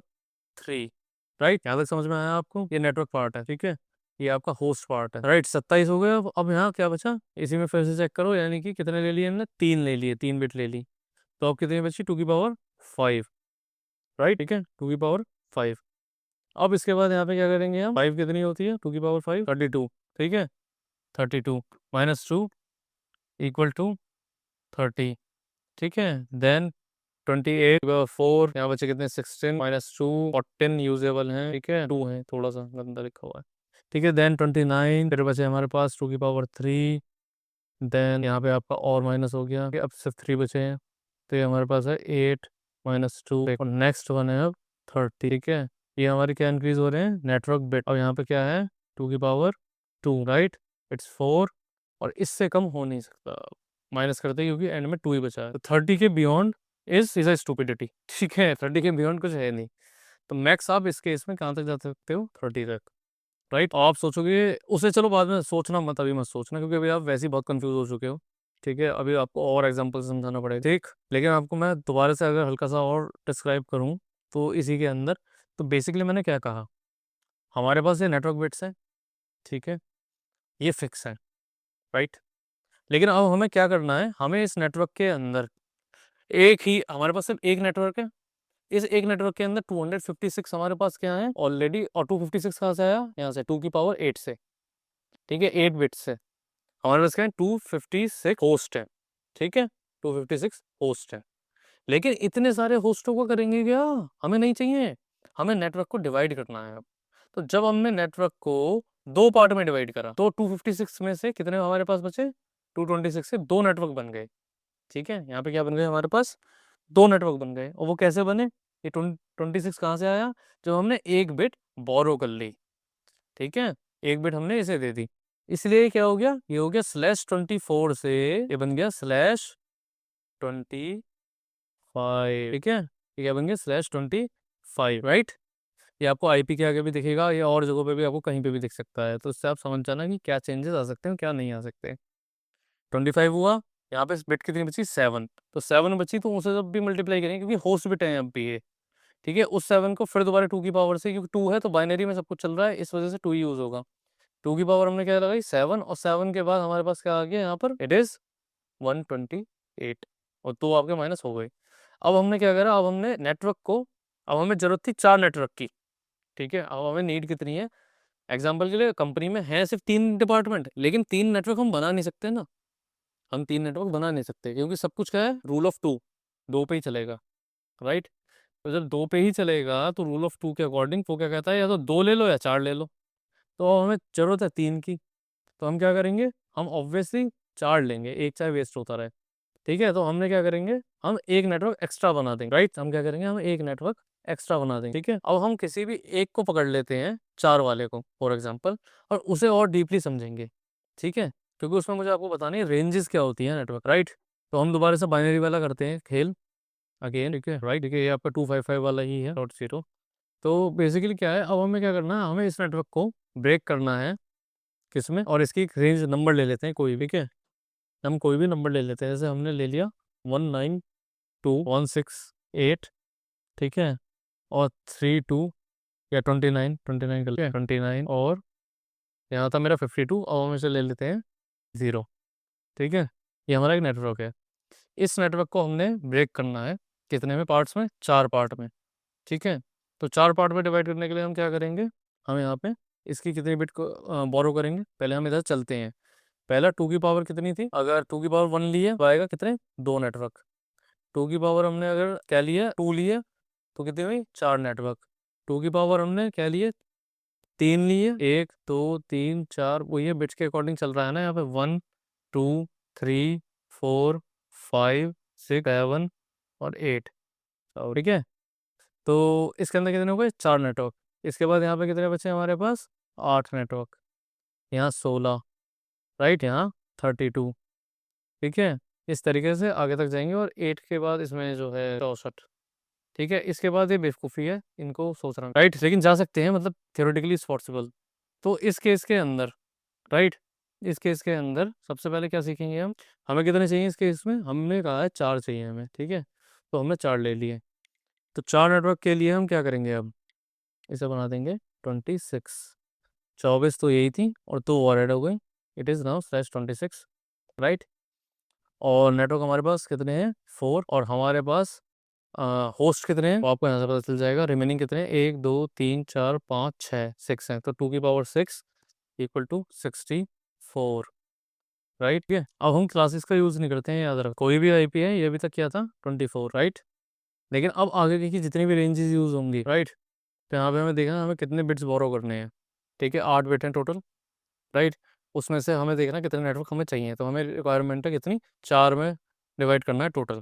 Speaker 1: 3, राइट। यहाँ तक समझ में आया आपको, ये नेटवर्क पार्ट है, ठीक है, ये आपका होस्ट पार्ट है, राइट। 27 हो गया, अब यहाँ क्या बचा, इसी में फिर से चेक करो, यानी कि कितने ले लिए हमने, 3 ले लिए, 3 बिट ले ली, तो अब कितनी बची, 2 की पावर 5, राइट, ठीक है, 2 की पावर 5। अब इसके बाद यहाँ पे क्या करेंगे हम, 5 कितनी होती है, 2 की पावर 5, 32, ठीक है, 32 -2 = 30, ठीक है। देन 28/4, यहाँ बचे कितने, 16 -2 14 यूजेबल हैं, ठीक है, 2 है, थोड़ा सा गंदा लिखा हुआ है, ठीक है। देन 29, फिर बचे हमारे पास 2 की पावर 3, देन यहाँ पे आपका और माइनस हो गया, अब सिर्फ 3 बचे हैं, तो ये हमारे पास है 8 -2, और नेक्स्ट वन है अब 30, ठीक है। ये हमारे क्या इंक्रीज हो रहे हैं, नेटवर्क बिट, और यहाँ पे क्या है, 2 की पावर 2, राइट, इट्स 4, और इससे कम हो नहीं सकता, माइनस करते क्योंकि एंड में 2 ही बचा है, तो 30 के बियॉन्ड इज अ स्टूपिडिटी, ठीक है, 30 के बियॉन्ड कुछ है नहीं। तो मैक्स आप इस केस में कहाँ तक जा सकते हो, 30 तक, राइट। आप सोचोगे उसे, चलो बाद में सोचना मत, अभी मत सोचना, क्योंकि अभी आप वैसे ही बहुत कंफ्यूज हो चुके हो, ठीक है, अभी आपको और एग्जांपल समझाना पड़ेगा, ठीक। लेकिन आपको मैं दोबारा से अगर हल्का सा और डिस्क्राइब करूँ, तो इसी के अंदर, तो बेसिकली मैंने क्या कहा, हमारे पास ये नेटवर्क बिट्स है, ठीक है, ये फिक्स है, राइट। लेकिन अब हमें क्या करना है, हमें इस नेटवर्क के अंदर एक ही, हमारे पास सिर्फ एक नेटवर्क है, इस एक नेटवर्क के अंदर 256 हमारे पास क्या है ऑलरेडी, और 256 कहाँ से आया, यहाँ से 2 की पावर 8 से, ठीक है, 8 बिट से हमारे पास क्या है, 256 होस्ट है, ठीक है, 256 होस्ट है। लेकिन इतने सारे होस्टों को करेंगे क्या, हमें नहीं चाहिए, हमें नेटवर्क को डिवाइड करना है अब। तो जब हमने नेटवर्क को 2 पार्ट में डिवाइड करा, तो 256 में से कितने हमारे पास बचे, 226 से 2 नेटवर्क बन गए, ठीक है। यहाँ पे क्या बन गए हमारे पास, 2 नेटवर्क बन गए, और वो कैसे बने, ये 26 कहाँ से आया, जब हमने एक बिट बोरो कर ली, ठीक है, एक बिट हमने इसे दे दी, इसलिए क्या हो गया, ये हो गया /24 से ये बन गया /25, ठीक है, ये क्या बन गया /25, राइट। ये आपको आईपी के आगे भी दिखेगा, ये और जगहों पे भी आपको कहीं पे भी दिख सकता है, तो इससे आप समझ जाना कि क्या चेंजेस आ सकते हैं, क्या नहीं आ सकते। 25 हुआ, यहाँ पे बिट कितनी बची, 7, तो 7 बची, तो उसे जब भी मल्टीप्लाई करेंगे, क्योंकि होस्ट बिट है अब भी ये, ठीक है, उस 7 को फिर दोबारा 2 की पावर से, क्योंकि 2 है तो बाइनरी में सब कुछ चल रहा है, इस वजह से 2 यूज होगा, 2 की पावर हमने क्या लगाई, 7, और 7 के बाद हमारे पास क्या आ गया, यहाँ पर इट इज 128, और 2 आपके माइनस हो गए। अब हमने क्या करा, अब हमने नेटवर्क को अब हमें जरूरत थी 4 नेटवर्क की, ठीक है। अब हमें नीड कितनी है, एग्जाम्पल के लिए कंपनी में है सिर्फ 3 डिपार्टमेंट, लेकिन 3 नेटवर्क हम बना नहीं सकते ना, हम 3 नेटवर्क बना नहीं सकते क्योंकि सब कुछ क्या है, रूल ऑफ 2, 2 पे ही चलेगा, राइट। तो जब 2 पे ही चलेगा तो रूल ऑफ 2 के अकॉर्डिंग वो क्या कहता है, या तो 2 ले लो या 4 ले लो। तो हमें जरूरत है 3 की, तो हम क्या करेंगे, हम ऑब्वियसली 4 लेंगे, एक चाहे वेस्ट होता रहे, ठीक है। तो हमने क्या करेंगे, हम एक नेटवर्क एक्स्ट्रा बना देंगे, राइट। हम क्या करेंगे, हम एक नेटवर्क एक्स्ट्रा बना देंगे, ठीक है। अब हम किसी भी एक को पकड़ लेते हैं, 4 वाले को फॉर एग्जाम्पल, और उसे और डीपली समझेंगे, ठीक है, क्योंकि उसमें मुझे आपको बतानी है रेंजेस क्या होती है नेटवर्क, राइट। तो हम दोबारा से बाइनरी वाला करते हैं खेल अगेन, ठीक है, राइट। ठीक है, ये आपका 255 वाला ही है, डॉट जीरो। तो बेसिकली क्या है, अब हमें क्या करना है, हमें इस नेटवर्क को ब्रेक करना है, किसमें, और इसकी रेंज नंबर ले लेते हैं कोई भी, क्या, हम कोई भी नंबर ले लेते हैं, जैसे हमने ले लिया 192.168, ठीक है, और 32 या 29, 29 कर लिया, 29, और यहाँ था मेरा 52, और हम इसे ले लेते हैं 0, ठीक है। ये हमारा एक नेटवर्क है। इस नेटवर्क को हमने ब्रेक करना है, कितने में पार्ट्स में, 4 पार्ट में, ठीक है। तो 4 पार्ट में डिवाइड करने के लिए हम क्या करेंगे, हम यहाँ पे इसकी कितनी बिट को बोरो करेंगे, पहले हम इधर चलते हैं। पहला 2 की पावर कितनी थी, अगर 2 की पावर 1 लिए तो आएगा कितने, 2 नेटवर्क। 2 की पावर हमने अगर क्या लिया, 2 लिए, तो कितनी हुई, 4 नेटवर्क। 2 की पावर हमने क्या लिए, 3 लिए, 1 2 3 4, वो ये बिट्स के अकॉर्डिंग चल रहा है ना, यहाँ पे 1 2 3 4 5 6 7 और 8, ठीक है। तो इसके अंदर कितने हो गए, 4 नेटवर्क। इसके बाद यहाँ पे कितने बचे हमारे पास, 8 नेटवर्क, यहाँ 16, राइट, यहाँ 32, ठीक है। इस तरीके से आगे तक जाएंगे, और 8 के बाद इसमें जो है 64, ठीक है। इसके बाद ये बेवकूफ़ी है, इनको सोचना, राइट, लेकिन जा सकते हैं, मतलब थियोरेटिकली इज पॉसिबल। तो इस केस के अंदर, राइट, इस केस के अंदर सबसे पहले क्या सीखेंगे हम, हमें कितने चाहिए इस केस में, हमने कहा है 4 चाहिए हमें, ठीक है। तो हमने 4 ले लिए। तो 4 नेटवर्क के लिए हम क्या करेंगे, अब इसे बना देंगे 26, 24 तो यही थी, और 2 और ऐड हो गई, it is now slash 26, right. और नेटवर्क हमारे पास कितने हैं, 4, और हमारे पास होस्ट कितने हैं, तो आपको यहाँ से पता चल जाएगा। रिमेनिंग कितने हैं, 1 2 3 4 5 6, 6 हैं, तो 2 की पावर 6 इक्वल टू 64, राइट। है, अब हम क्लासेस का यूज़ नहीं करते हैं, याद रखो, कोई भी आईपी है, ये अभी तक क्या था, 24, राइट। लेकिन अब आगे की जितनी भी रेंजेस यूज़ होंगी, राइट, तो यहाँ पे हमें देखना है हमें कितने बिट्स बोरो करने हैं, ठीक है। 8 बिट हैं टोटल, राइट। उसमें से हमें देखना कितने नेटवर्क हमें चाहिए, तो हमें रिक्वायरमेंट है कितनी, 4 में डिवाइड करना है टोटल,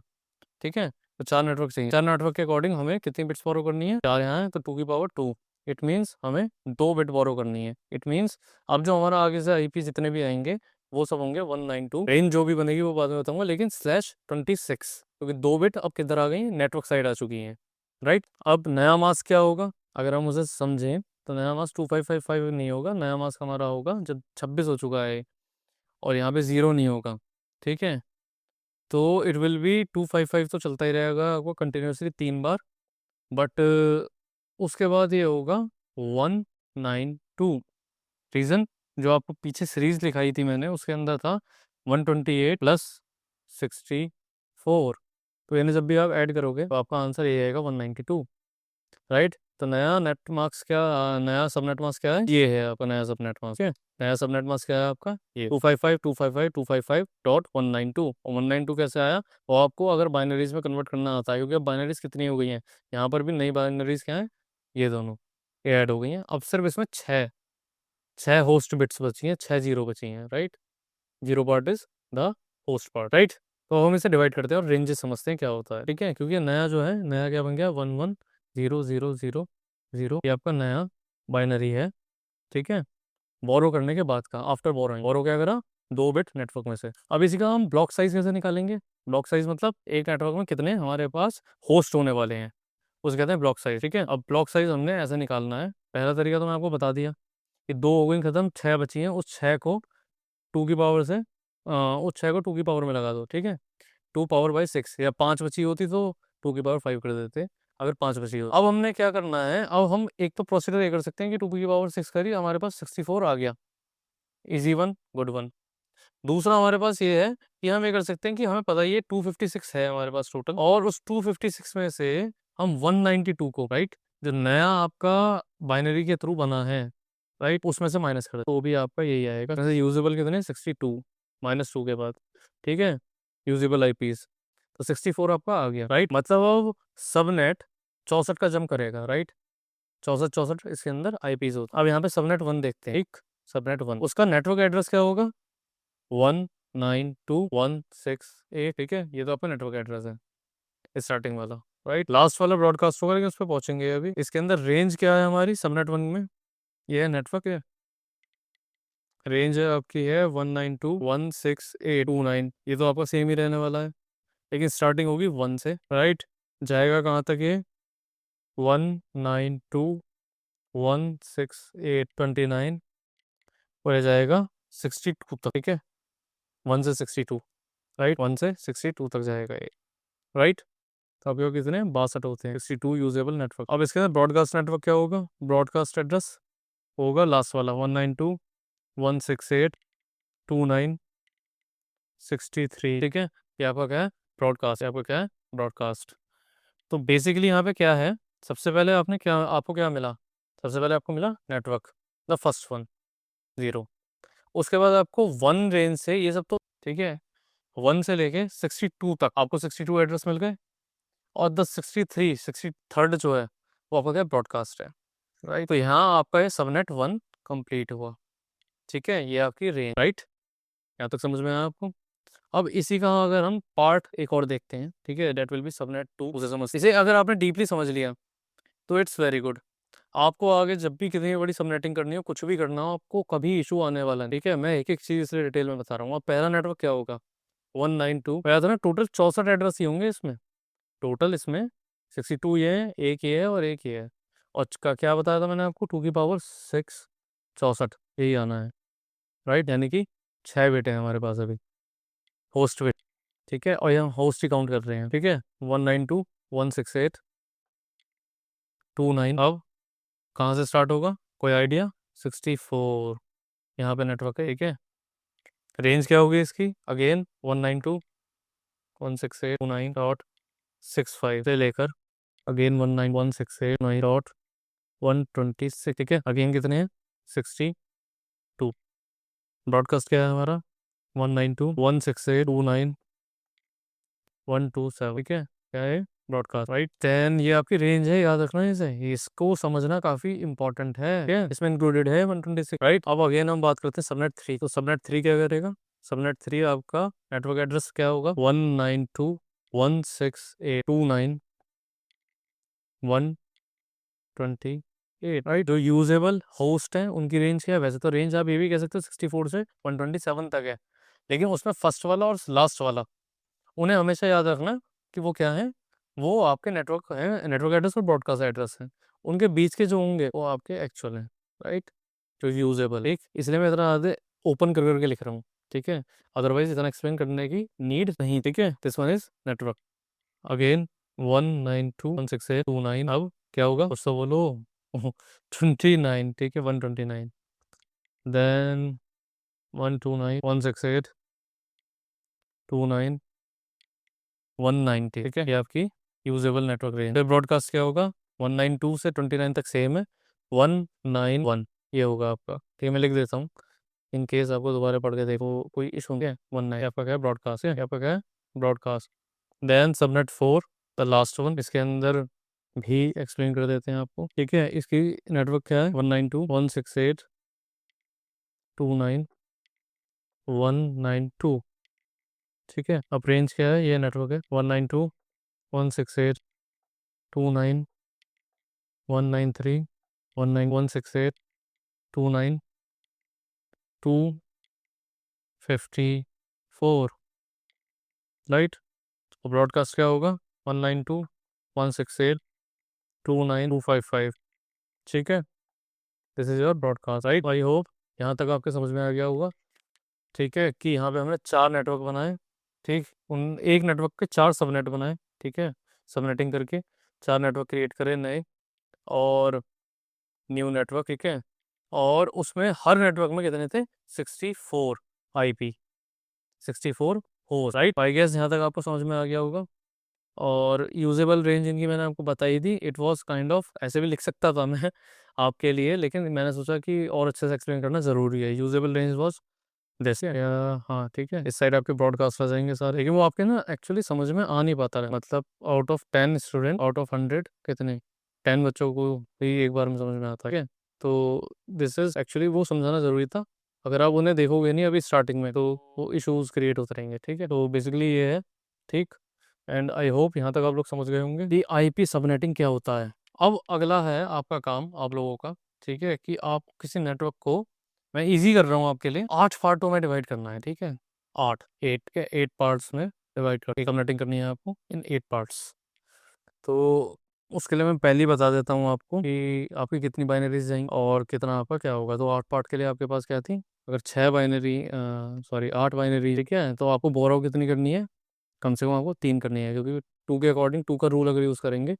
Speaker 1: ठीक है। तो 4 नेटवर्क चाहिए, 4 नेटवर्क के अकॉर्डिंग हमें कितनी बिट्स बोरो करनी है, 4 यहाँ है तो 2 की पावर 2, इट मीन्स हमें 2 बिट बोरो करनी है। इट मीन्स अब जो हमारा आगे से आईपी जितने भी आएंगे वो सब होंगे 192, रेंज जो भी बनेगी वो बाद में बताऊंगा, लेकिन /26, क्योंकि 2 बिट अब किधर आ गई, नेटवर्क साइड आ चुकी हैं, राइट। अब नया मास्क क्या होगा, अगर हम उसे समझें, तो नया मास्क 2555 नहीं होगा, नया मास्क हमारा होगा जब 26 हो चुका है, और यहाँ पे 0 नहीं होगा, ठीक है। तो इट विल बी 255, तो चलता ही रहेगा आपको कंटिन्यूसली 3 बार, बट उसके बाद ये होगा 192। रीज़न, जो आपको पीछे सीरीज लिखाई थी मैंने, उसके अंदर था 128 प्लस 64, तो यानी जब भी आप ऐड करोगे तो आपका आंसर ये आएगा 192, राइट। तो नया नेट मार्क्स क्या, नया सबनेट मार्क्स क्या है, ये है आपका नया सबनेट मार्क्स, है। नया सबनेट मार्क्स क्या है आपका, ये 255.255.255.192, और 192 कैसे आया, वो आपको अगर बाइनरीज में कन्वर्ट करना आता है, क्योंकि अब बाइनरीज कितनी हो गई हैं, यहाँ पर भी नई बाइनरीज क्या है, ये दोनों ये ऐड हो गई हैं। अब सिर्फ इसमें 6 होस्ट बिट्स बची हैं, 6 जीरो बची हैं, right. Zero part is the host part, right. तो हम इसे डिवाइड करते हैं और रेंजेस समझते हैं क्या होता है, ठीक है। क्योंकि नया जो है, नया क्या बन गया, 110000, ये आपका नया बाइनरी है, ठीक है। बोरो करने के बाद का, आफ्टर बोरोइंग, बोरो क्या करा, 2 बिट नेटवर्क में से। अब इसी का हम ब्लॉक साइज कैसे निकालेंगे, ब्लॉक साइज मतलब एक नेटवर्क में कितने हमारे पास होस्ट होने वाले हैं, उसे कहते हैं ब्लॉक साइज, ठीक है। अब ब्लॉक साइज हमने ऐसे निकालना है, पहला तरीका तो मैं आपको बता दिया कि 2 हो गई खत्म, 6 बची हैं, उस 6 को 2 की पावर से उस 6 को 2 की पावर में लगा दो, ठीक है। 2 पावर बाई 6, या 5 बची होती तो 2 की पावर 5 कर देते, अगर 5 बची हो। अब हमने क्या करना है, अब हम एक तो प्रोसीजर ये कर सकते हैं कि 2 की पावर 6 करी, हमारे पास 64 आ गया, इजी वन, गुड वन। दूसरा हमारे पास ये है कि हम ये कर सकते हैं कि हमें पता ही है 256 है हमारे पास टोटल, और उस 256 में से हम 192 को, राइट, जो नया आपका बाइनरी के थ्रू बना है, राइट, उसमें से माइनस कर दे तो भी आपका यही आएगा। जैसे यूजेबल कितने, 62 -2 के बाद, ठीक है, यूजेबल आईपीस, तो 64 आपका आ गया, राइट। मतलब अब सबनेट 64 का जम करेगा, राइट, 64 64 इसके अंदर आईपीस होता। अब यहाँ पे सबनेट 1 देखते हैं, एक सबनेट 1, उसका नेटवर्क एड्रेस क्या होगा, 192.168, ठीक है, ये तो आपका नेटवर्क एड्रेस है स्टार्टिंग वाला, राइट। लास्ट वाला ब्रॉडकास्ट होगा, लेकिन उस पर पहुंचेंगे अभी। इसके अंदर रेंज क्या है हमारी सबनेट 1 में, ये है नेटवर्क है, रेंज है आपकी है 192.16829, ये तो आपका सेम ही रहने वाला है, लेकिन स्टार्टिंग होगी 1 से, राइट। जाएगा कहाँ तक ये, 192.16829 और ये जाएगा 62 तक, ठीक है, 1 से 62, राइट, 1 से 62 तक जाएगा ये, राइट। तो आपके को कितने 62 होते हैं, 62 यूजेबल नेटवर्क। अब इसके अंदर ब्रॉडकास्ट नेटवर्क क्या होगा, ब्रॉडकास्ट एड्रेस होगा लास्ट वाला 192.16829.63, ठीक है, ये आपका क्या है, ब्रॉडकास्ट, आपका क्या है, ब्रॉडकास्ट। तो बेसिकली यहाँ पे क्या है, सबसे पहले आपको क्या मिला, सबसे पहले आपको मिला नेटवर्क, द फर्स्ट वन 0, उसके बाद आपको 1 रेंज से ये सब तो, ठीक है, 1 से लेके 62 तक आपको 62 एड्रेस मिल गए, और द 63 जो है वो आपका क्या ब्रॉडकास्ट है, राइट। तो यहाँ आपका ये सबनेट 1 कंप्लीट हुआ, ठीक है, ये आपकी रेंज, राइट, यहाँ तक समझ में आया आपको। अब इसी का अगर हम पार्ट एक और देखते हैं, ठीक है, डेट विल बी सबनेट 2, उसे समझ, इसे अगर आपने डीपली समझ लिया तो इट्स वेरी गुड। आपको आगे जब भी कितनी बड़ी सबनेटिंग करनी हो, कुछ भी करना हो, आपको कभी इशू आने वाला है, ठीक है। मैं एक एक चीज इसलिए डिटेल में बता रहा हूँ। अब पहला नेटवर्क क्या होगा, 192, पहला था ना, टोटल 64 एड्रेस ही होंगे इसमें, टोटल इसमें 62 ये है, एक ये है और एक ये है, और का क्या बताया था मैंने आपको, 2 की पावर 6 64 यही आना है, राइट, यानी कि 6 बेटे हैं हमारे पास अभी होस्ट बेट, ठीक है, और ये हम होस्ट ही काउंट कर रहे हैं, ठीक है, 192.168.29। अब कहाँ से स्टार्ट होगा, कोई आइडिया, 64 यहाँ पे नेटवर्क है, ठीक है। रेंज क्या होगी इसकी, अगेन 192.168.29.65 से लेकर अगेन 191.168.126, ठीक है, अगेन कितने हैं, 62। ब्रॉडकास्ट क्या है हमारा, 192.168.29.127, ठीक है, क्या है ब्रॉडकास्ट, राइट। 10 ये आपकी रेंज है, याद रखना है इसे, इसको समझना काफी इंपॉर्टेंट है, ठीक है, इसमें इंक्लूडेड है 126, राइट। अब अगेन हम बात करते हैं सबनेट 3, तो सबनेट 3 क्या करेगा, सबनेट 3 आपका नेटवर्क एड्रेस क्या होगा, 192.168.29.128, राइट। जो यूजेबल होस्ट है उनकी रेंज क्या है, वैसे तो रेंज आप ये भी कह सकते हो 64 से 127 तक है, लेकिन उसमें फर्स्ट वाला और लास्ट वाला, उन्हें हमेशा याद रखना कि वो क्या है, वो आपके नेटवर्क है, नेटवर्क एड्रेस और ब्रॉडकास्ट एड्रेस है, उनके बीच के जो होंगे वो आपके एक्चुअल हैं, राइट, जो यूजेबल, एक इसलिए मैं इतना आगे ओपन कर करके लिख रहा हूँ, ठीक है, अदरवाइज इतना एक्सप्लेन करने की नीड नहीं, ठीक है। This one is network, again 192.168.29, अब क्या होगा उससे बोलो 29, ठीक है, 129, देन 129.168.29 190, ठीक है, ये आपकी यूजेबल नेटवर्क रेंज। फिर ब्रॉडकास्ट क्या होगा, 192 से 29 तक सेम है, 191 ये होगा आपका, ठीक है, मैं लिख देता हूँ इन केस आपको दोबारा पढ़ के देखो कोई इशू है। 19 आपका क्या है, ब्रॉडकास्ट है, आपका क्या है, broadcast. Then subnet 4 the last one, इसके अंदर भी एक्सप्लेन कर देते हैं आपको, ठीक है। इसकी नेटवर्क क्या है, 192.168.29.192, ठीक है। अब रेंज क्या है, ये नेटवर्क है 192.168.29.193.192.254, राइट। तो ब्रॉडकास्ट क्या होगा, 192.168.29.255, ठीक है, this is your broadcast, right. I hope यहाँ तक आपके समझ में आ गया होगा, ठीक है, कि यहाँ पे हमने 4 नेटवर्क बनाए, ठीक, उन एक नेटवर्क के 4 सबनेट बनाए, ठीक है, सबनेटिंग करके 4 नेटवर्क क्रिएट करे नए और न्यू नेटवर्क, ठीक है, और उसमें हर नेटवर्क में कितने थे, 64 IP, 64 host, right. I guess यहाँ तक आपको समझ में आ गया होगा। और यूजेबल रेंज इनकी मैंने आपको बताई थी। इट वाज काइंड ऑफ, ऐसे भी लिख सकता था मैं आपके लिए, लेकिन मैंने सोचा कि और अच्छे से एक्सप्लेन करना ज़रूरी है। यूजेबल रेंज वाज जैसे हाँ ठीक है, इस साइड आपके ब्रॉडकास्ट आ जाएंगे सारे, लेकिन वो आपके ना एक्चुअली समझ में आ नहीं पाता है। मतलब out of 10 student, out of 100 कितने 10 बच्चों को ही एक बार में समझ में आता है। तो दिस इज एक्चुअली वो समझाना ज़रूरी था। अगर आप उन्हें देखोगे नहीं अभी स्टार्टिंग में, तो वो इश्यूज क्रिएट होते रहेंगे। ठीक है, तो बेसिकली ये है। ठीक। एंड आई होप यहाँ तक आप लोग समझ गए होंगे कि आईपी सबनेटिंग क्या होता है। अब अगला है आपका काम, आप लोगों का, ठीक है, कि आप किसी नेटवर्क को, मैं इजी कर रहा हूँ आपके लिए, 8 पार्टों में डिवाइड करना है। ठीक है, 8 पार्ट्स में डिवाइड कर सबनेटिंग करनी है आपको इन 8 पार्ट्स। तो उसके लिए मैं पहले ही बता देता हूँ आपको कि आपकी कितनी बाइनरीज जाएंगी और कितना आपका क्या होगा। तो 8 पार्ट के लिए आपके पास क्या थी, अगर 6 बाइनरी, सॉरी 8 बाइनरी, ठीक है, तो आपको बोरो कितनी करनी है, कम से कम आपको 3 करनी है, क्योंकि 2 के अकॉर्डिंग 2 का रूल अगर यूज़ करेंगे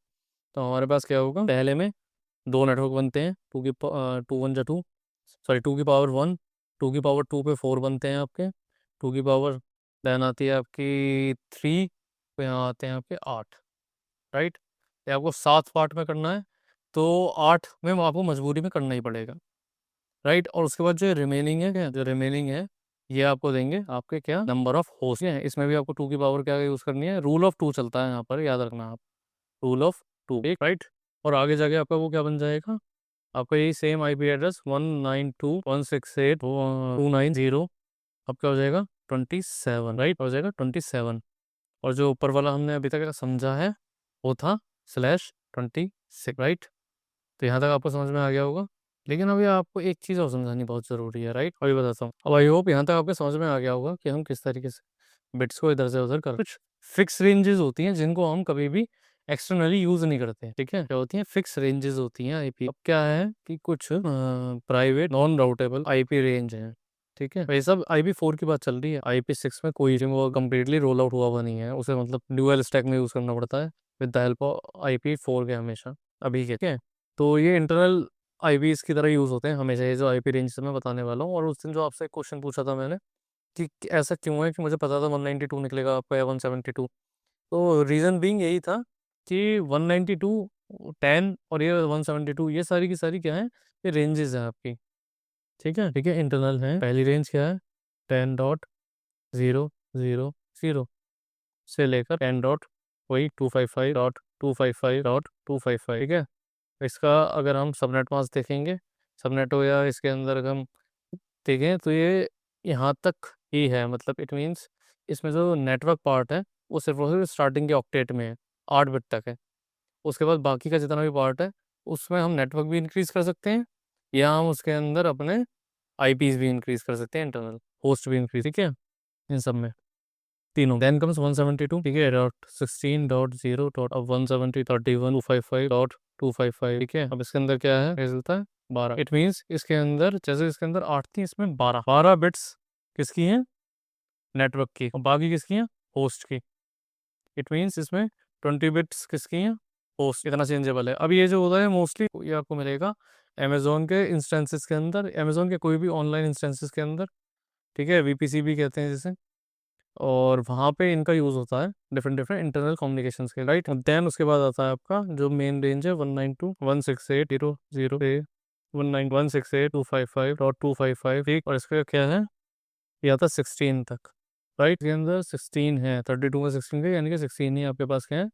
Speaker 1: तो हमारे पास क्या होगा, पहले में 2 नेटवर्क बनते हैं, 2 सॉरी 2 की पावर 1, 2 की पावर 2 पे 4 बनते हैं आपके, 2 की पावर देन आती है आपकी 3, तो यहाँ आते हैं आपके 8। राइट, ये आपको 7 पार्ट में करना है, तो 8 में आपको मजबूरी में करना ही पड़ेगा। राइट, और उसके बाद जो रिमेनिंग है, क्या जो रिमेनिंग है, ये आपको देंगे आपके क्या, नंबर ऑफ होस्ट है। इसमें भी आपको 2 की पावर क्या यूज़ करनी है, रूल ऑफ 2 चलता है यहाँ पर, याद रखना आप, रूल ऑफ 2। राइट, और आगे जाके आपका वो क्या बन जाएगा, आपका यही सेम आईपी एड्रेस 192.168.290 आपका हो जाएगा 27। राइट, हो जाएगा 27। और जो ऊपर वाला हमने अभी तक समझा है वो था /26। राइट, तो यहाँ तक आपको समझ में आ गया होगा। लेकिन अभी आपको एक चीज़ और समझानी बहुत ज़रूरी है। राइट, अभी बताता हूँ। अब आई होप यहाँ तक आपको समझ में आ गया होगा कि हम किस तरीके से बिट्स को इधर से उधर कर, कुछ फिक्स रेंजेस होती हैं जिनको हम कभी भी एक्सटर्नली यूज़ नहीं करते। ठीक है, क्या होती हैं, फिक्स रेंजेस होती हैं आईपी। अब क्या है कि कुछ private non routable IP range हैं। ठीक है, ये सब IP4 की बात चल रही है। IP6 में कोई वो कम्प्लीटली रोल आउट हुआ नहीं है, उसे मतलब ड्यूअल स्टैक में यूज़ करना पड़ता है with the help of IP4 के हमेशा अभी के। ठीक है, तो ये इंटरनल आईपीज की तरह यूज़ होते हैं हमेशा, ये जो आईपी रेंज से मैं बताने वाला हूँ। और उस दिन जो आपसे एक क्वेश्चन पूछा था मैंने कि ऐसा क्यों है कि मुझे पता था 192 निकलेगा आपका या 172, तो रीज़न बीइंग यही था कि 192, 10 और ये 172, ये सारी की सारी क्या है, ये रेंजेस हैं आपकी। ठीक है, ठीक है, इंटरनल है। पहली रेंज क्या है, 10.000 से लेकर 10 डॉट वही 255.255.255। ठीक है, इसका अगर हम सबनेट मास्क देखेंगे, सबनेट हो या इसके अंदर अगर हम देखें, तो ये यहाँ तक ही है। मतलब इट मीन्स इसमें जो नेटवर्क पार्ट है वो सिर्फ और सिर्फ स्टार्टिंग के ऑक्टेट में है, 8 बिट तक है। उसके बाद बाकी का जितना भी पार्ट है उसमें हम नेटवर्क भी इंक्रीज़ कर सकते हैं, या हम उसके अंदर अपने आईपीज भी इंक्रीज़ कर सकते हैं, इंटरनल होस्ट भी इंक्रीज। ठीक है, इन सब में तीनों। Then comes 172। ठीक है, .16.0. अब 170.31.255.255। ठीक है, अब इसके अंदर क्या है, चलता है 12। इट मीन्स इसके अंदर, जैसे इसके अंदर 8 थी, इसमें 12 बिट्स किसकी हैं, नेटवर्क की, और बाकी किसकी हैं, होस्ट की। इट मीन्स इसमें 20 बिट्स किसकी हैं, होस्ट। इतना चेंजेबल है। अब ये जो होता है मोस्टली ये आपको मिलेगा अमेजोन के इंस्टेंसेस के अंदर, अमेजोन के कोई भी ऑनलाइन इंस्टेंसेस के अंदर। ठीक है, VPC भी कहते हैं जिसे, और वहाँ पे इनका यूज़ होता है डिफरेंट डिफरेंट इंटरनल कम्युनिकेशन के। राइट, देन उसके बाद आता है आपका जो मेन रेंज है 192.168.0.0 से 191.168.255.255। ठीक, और इसका क्या है, ये आता है 16 तक। राइट, इसके अंदर 16 है, 32 में 16 के, यानी कि 16 ही आपके पास क्या है,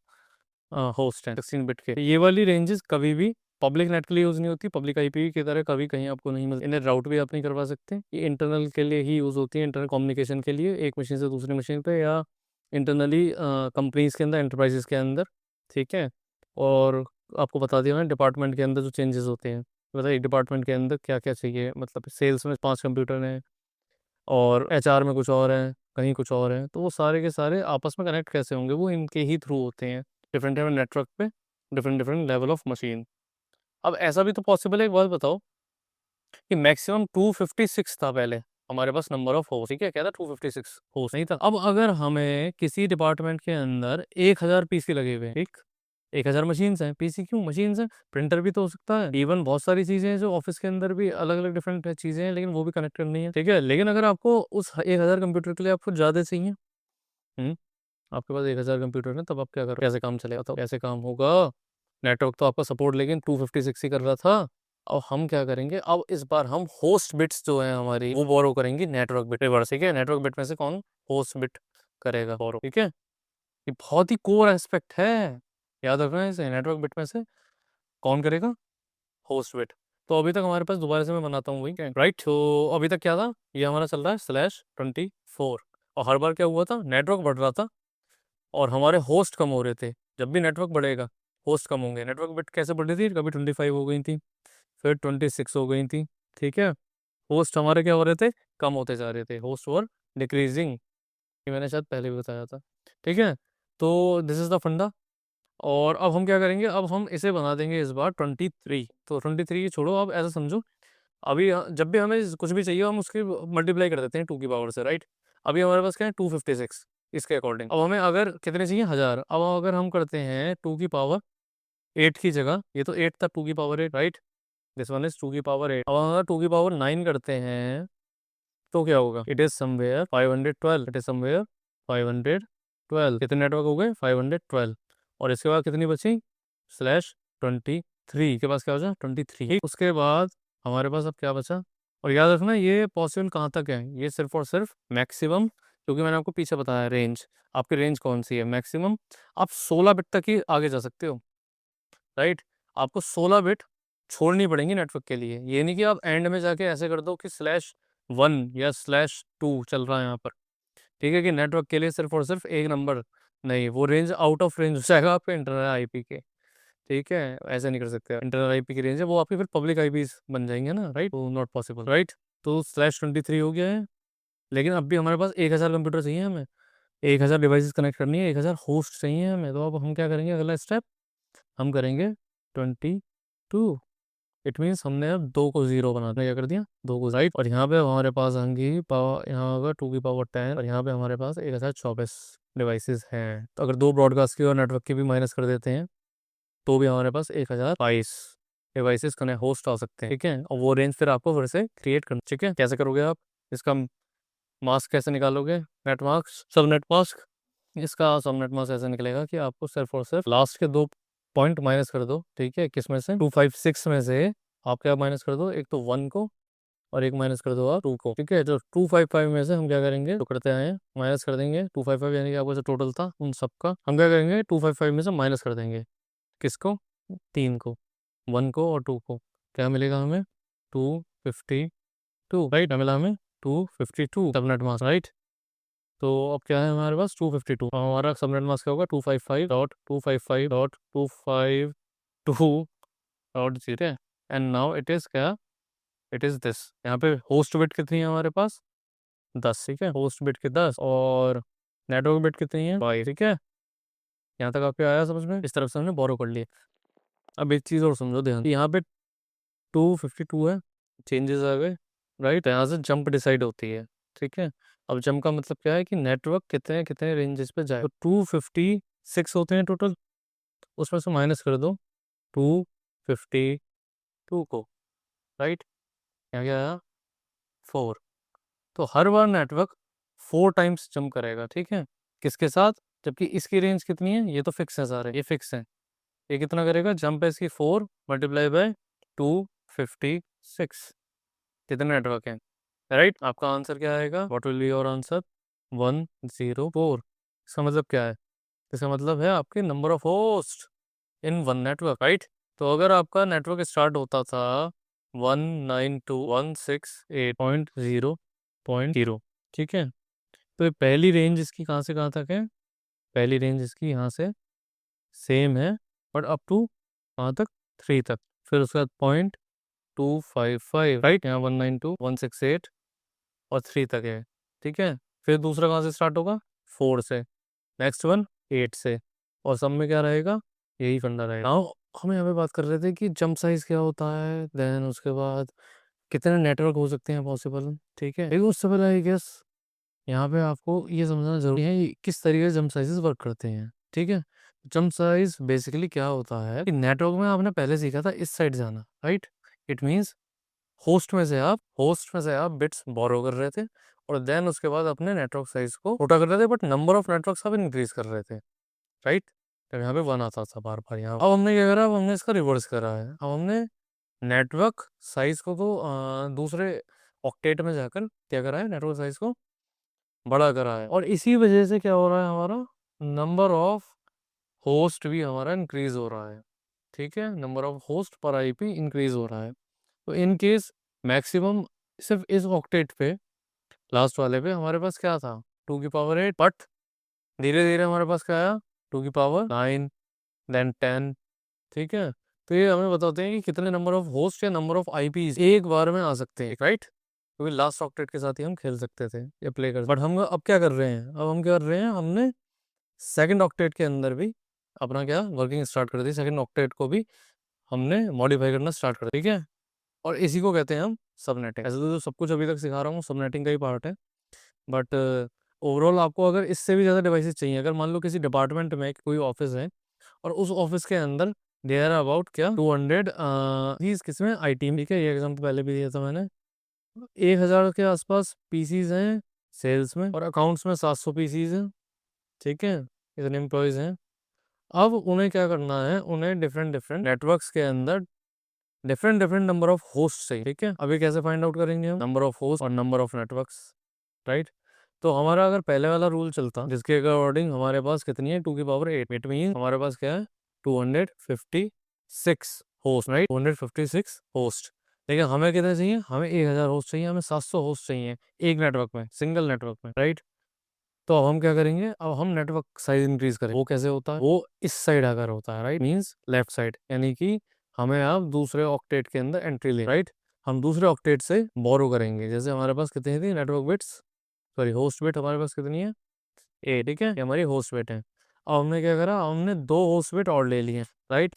Speaker 1: होस्ट हैं 16 बिट के। ये वाली रेंजेस कभी भी पब्लिक नेट के लिए यूज़ नहीं होती, पब्लिक आईपी की तरह कभी कहीं आपको नहीं मिलती। इन्हें राउट भी आप नहीं करवा सकते, ये इंटरनल के लिए ही यूज़ होती है, इंटरनल कम्युनिकेशन के लिए, एक मशीन से दूसरी मशीन पे, या इंटरनली कंपनीज के अंदर, एंटरप्राइजेस के अंदर। ठीक है, और आपको बता दिया मैंने डिपार्टमेंट के अंदर जो चेंजेस होते हैं। बताइए डिपार्टमेंट के अंदर क्या क्या चाहिए, मतलब सेल्स में 5 कंप्यूटर हैं और HR में कुछ और हैं, कहीं कुछ और हैं, तो वो सारे के सारे आपस में कनेक्ट कैसे होंगे, वो इनके ही थ्रू होते हैं, डिफरेंट डिफरेंट नेटवर्क पे, different different level of machine. अब ऐसा भी तो पॉसिबल है, एक बात बताओ, कि मैक्सिमम 256 था पहले हमारे पास नंबर ऑफ होस्ट। ठीक है, क्या था, 256 होस्ट नहीं था। अब अगर हमें किसी डिपार्टमेंट के अंदर 1000 PC लगे हुए हैं, ठीक, 1000 मशीन्स हैं, PC क्यों मशीन्स हैं, प्रिंटर भी तो हो सकता है, इवन बहुत सारी चीज़ें हैं जो ऑफिस के अंदर भी अलग अलग डिफरेंट चीज़ें हैं, लेकिन वो भी कनेक्ट करनी है। ठीक है, लेकिन अगर आपको उस 1000 कंप्यूटर के लिए आपको ज़्यादा चाहिए, आपके पास 1000 कंप्यूटर है, तब आप क्या करो, कैसे काम चलेगा, तो कैसे काम होगा। नेटवर्क तो आपका सपोर्ट लेकिन 256 ही कर रहा था। अब हम क्या करेंगे, अब इस बार हम होस्ट बिट्स जो है हमारी वो बोरो करेंगे नेटवर्क बिट रिवर्स, ठीक है। नेटवर्क बिट में से कौन होस्ट बिट करेगा बोरो, ठीक है। ये बहुत ही कोर एस्पेक्ट है, याद रखना है इसे। नेटवर्क बिट में से कौन करेगा, होस्ट बिट। तो अभी तक हमारे पास, दोबारा से मैं बनाता हूँ वही, राइट। तो अभी तक क्या था, ये हमारा चल रहा है /24, और हर बार क्या हुआ था, नेटवर्क बढ़ रहा था और हमारे होस्ट कम हो रहे थे। जब भी नेटवर्क बढ़ेगा होस्ट कम होंगे। नेटवर्क बिट कैसे बढ़ रही थी, कभी 25 हो गई थी, फिर 26 हो गई थी, ठीक है। होस्ट हमारे क्या हो रहे थे, कम होते जा रहे थे, होस्ट वर डिक्रीजिंग। ये मैंने शायद पहले भी बताया था, ठीक है। तो दिस इज द फंडा। और अब हम क्या करेंगे, अब हम इसे बना देंगे इस बार 23। तो 23 छोड़ो, अब ऐसा समझो, अभी जब भी हमें कुछ भी चाहिए हम उसकी मल्टीप्लाई कर देते हैं 2 की पावर से, राइट। अभी हमारे पास क्या है, 256, इसके अकॉर्डिंग। अब हमें अगर कितने चाहिए, 1000। अब अगर हम करते हैं 2 की पावर 8 की जगह, ये तो 8 था, 2 की power 8, right. This one is 2 की पावर 8। अब अगर 2 की पावर 9 करते हैं तो क्या होगा, it is somewhere 512, it is somewhere 512। कितने नेटवर्क हो गए, 512। और इसके बाद कितनी बची, /23 के पास क्या बचा, 23। उसके बाद हमारे पास अब क्या बचा। और याद रखना ये पॉसिबल कहाँ तक है, ये सिर्फ और सिर्फ मैक्सिमम, क्योंकि मैंने आपको पीछे बताया रेंज, आपकी रेंज कौन सी है, मैक्सिमम आप 16 बिट तक ही आगे जा सकते हो, राइट। आपको 16 बिट छोड़नी पड़ेंगी नेटवर्क के लिए। ये नहीं कि आप एंड में जाके ऐसे कर दो कि /1 या /2 चल रहा है यहाँ पर, ठीक है, कि नेटवर्क के लिए सिर्फ और सिर्फ एक नंबर। नहीं, वो रेंज आउट ऑफ रेंज हो जाएगा आपके इंटरनल आईपी के, ठीक है। ऐसे नहीं कर सकते, इंटरनल आईपी की रेंज है वो, आपकी फिर पब्लिक आईपी बन जाएंगे ना, राइट। तो नॉट पॉसिबल, राइट। तो /23 हो गया है। लेकिन अब भी हमारे पास 1000 कंप्यूटर चाहिए हमें, 1000 डिवाइसेस कनेक्ट करनी है, 1000 होस्ट चाहिए हमें। तो अब हम क्या करेंगे, अगला स्टेप हम करेंगे 22। इट मीन्स हमने अब 2 को 0 बना दिया, क्या कर दिया, 2 को, राइट। और यहाँ पे हमारे पास आएंगी पावर, यहाँ होगा 2 की पावर 10, और यहाँ पे हमारे पास 1024 डिवाइसेस हैं। तो अगर दो ब्रॉडकास्ट की और नेटवर्क की भी माइनस कर देते हैं तो भी हमारे पास 1022 डिवाइसेस कनेक्ट होस्ट आ सकते हैं, ठीक है। और वो रेंज फिर आपको फिर से क्रिएट करना, ठीक है। कैसे करोगे आप इसका मास्क, कैसे निकालोगे, नेट मास्क, सब नेट मास्क। इसका सबनेट मास्क ऐसे निकलेगा कि आपको सिर्फ और सिर्फ लास्ट के 2 पॉइंट माइनस कर दो, ठीक है। किस में से, 256 में से आप क्या माइनस कर दो, एक तो 1 को और एक माइनस कर दो आप 2 को, ठीक है। तो 255 में से हम क्या करेंगे, तो करते आए हैं, माइनस कर देंगे 255, यानी कि आपका जो टोटल था उन सब का हम क्या करेंगे, 255 में से माइनस कर देंगे किसको, 3 को, 1 को और 2 को। क्या मिलेगा हमें, 252, राइट। मिला हमें 252 सबनेट मास्क, राइट। तो अब क्या है हमारे पास, 252। हमारा सबनेट मास्क क्या होगा, 255.255.252.0। एंड नाउ इट इज क्या, इट इज दिस। यहाँ पे होस्ट बिट कितनी है हमारे पास, 10, ठीक है। होस्ट बिट के 10 और नेटवर्क बिट कितनी है, 5, ठीक है। यहाँ तक आपके आया समझ में, इस तरफ से हमने बोरो कर लिए। अब एक चीज़ और समझो ध्यान, यहाँ पे 252 है, चेंजेस आ गए, राइट। यहाँ से जंप डिसाइड होती है, ठीक है। अब जंप का मतलब क्या है कि नेटवर्क कितने कितने रेंजेस पे जाए। तो 256 होते हैं टोटल, उसमें से माइनस कर दो 252 को, राइट। यहाँ क्या आया, 4। तो हर बार नेटवर्क 4 टाइम्स जंप करेगा, ठीक है। किसके साथ, जबकि इसकी रेंज कितनी है, ये तो फिक्स है सारे, ये फिक्स है। ये कितना करेगा, जंप है इसकी 4 मल्टीप्लाई बाय 256। कितने नेटवर्क हैं, राइट। आपका आंसर क्या आएगा, what will be your answer, 104। इसका मतलब क्या है, इसका मतलब है आपके number of host in one network, right. तो अगर आपका नेटवर्क स्टार्ट होता था 192.168.0.0, ठीक है। तो ये पहली रेंज इसकी कहाँ से कहाँ तक है, पहली रेंज इसकी यहाँ से सेम है, बट अप टू कहाँ तक, 3 तक। फिर उसके बाद 0.255, राइट। यहाँ 192.168 और 3 तक है, ठीक है। फिर दूसरा कहाँ से स्टार्ट होगा, 4 से, नेक्स्ट वन 8 से, और सब में क्या रहेगा, यही फंडा रहेगा। नाउ हम यहाँ पे बात कर रहे थे कि जंप साइज क्या होता है, देन उसके बाद कितने नेटवर्क हो सकते हैं पॉसिबल, ठीक है। लेकिन उससे पहले आई गेस यहाँ पे आपको ये समझना जरूरी है कि किस तरीके से जंप साइजेस वर्क करते हैं, ठीक है। जंप साइज बेसिकली क्या होता है कि नेटवर्क में आपने पहले सीखा था इस साइड जाना, राइट। इट मीन्स होस्ट में से आप बिट्स बोरो कर रहे थे और देन उसके बाद अपने नेटवर्क साइज को छोटा कर रहे थे, बट नंबर ऑफ नेटवर्क सब इंक्रीज कर रहे थे, राइट। तो यहाँ पे 1 आता था बार बार यहाँ। अब हमने क्या करा, अब हमने इसका रिवर्स करा है। अब हमने नेटवर्क साइज को तो दूसरे ऑक्टेट में जाकर क्या करा है, नेटवर्क साइज को बड़ा करा है। और इसी वजह से क्या हो रहा है, हमारा नंबर ऑफ होस्ट भी हमारा इंक्रीज हो रहा है, ठीक है। नंबर ऑफ होस्ट पर आईपी इंक्रीज हो रहा है। तो इन केस मैक्सिमम सिर्फ इस ऑक्टेट पे, लास्ट वाले पे हमारे पास क्या था, 2 की पावर 8, बट धीरे धीरे हमारे पास क्या आया, 2 की पावर 9, देन 10, ठीक है। तो ये हमें बताते हैं कि कितने नंबर ऑफ होस्ट या नंबर ऑफ आईपी एक बार में आ सकते हैं, राइट। क्योंकि लास्ट ऑक्टेट के साथ ही हम खेल सकते थे या प्ले कर, बट हम अब क्या कर रहे हैं, अब हम क्या कर रहे हैं, हमने सेकंड ऑक्टेट के अंदर भी अपना क्या वर्किंग स्टार्ट कर दी। सेकंड ऑक्टेट को भी हमने मॉडिफाई करना स्टार्ट कर, ठीक है। और इसी को कहते हैं हम सबनेटिंग। ऐसे तो सब कुछ अभी तक सिखा रहा हूँ सबनेटिंग का ही पार्ट है, बट ओवरऑल आपको अगर इससे भी ज़्यादा डिवाइसेस चाहिए, अगर मान लो किसी डिपार्टमेंट में कोई ऑफिस है और उस ऑफिस के अंदर देयर अबाउट क्या 200 किसमें आईटी में, ठीक है, ये एग्जाम्पल पहले भी दिया था मैंने। 1000 के आसपास पीसीज हैं सेल्स में, और अकाउंट्स में 700 पीसीज हैं, ठीक है। इतने एम्प्लॉयज हैं। अब उन्हें क्या करना है, उन्हें डिफरेंट डिफरेंट नेटवर्क्स के अंदर different different number of host चाहिए, ठीक है। अभी कैसे फाइंड आउट करेंगे हम, नंबर ऑफ होस्ट और नंबर ऑफ नेटवर्क्स, राइट। तो हमारा अगर पहले वाला रूल चलता जिसके अकॉर्डिंग हमारे पास कितनी है, 2 की पावर 8, इट मीन हमारे पास क्या है, 256 होस्ट, राइट, 256 होस्ट। लेकिन हमें कितने चाहिए, हमें 1000 होस्ट चाहिए, हमें 700 होस्ट चाहिए एक नेटवर्क में, सिंगल नेटवर्क में, राइट। तो अब हम क्या करेंगे, अब हम नेटवर्क साइज इंक्रीज करें। वो कैसे होता है, वो इस साइड आकर होता है, राइट, मींस लेफ्ट साइड, यानी कि हमें अब दूसरे ऑक्टेट के अंदर एंट्री ले, राइट। हम दूसरे ऑक्टेट से बोरो करेंगे। जैसे हमारे पास कितनी थी network bits, sorry host bit हमारे पास कितनी है, 8, ठीक है, ये हमारी होस्ट बिट है। अब हमने क्या करा, हमने 2 होस्ट बिट और ले लिए, राइट।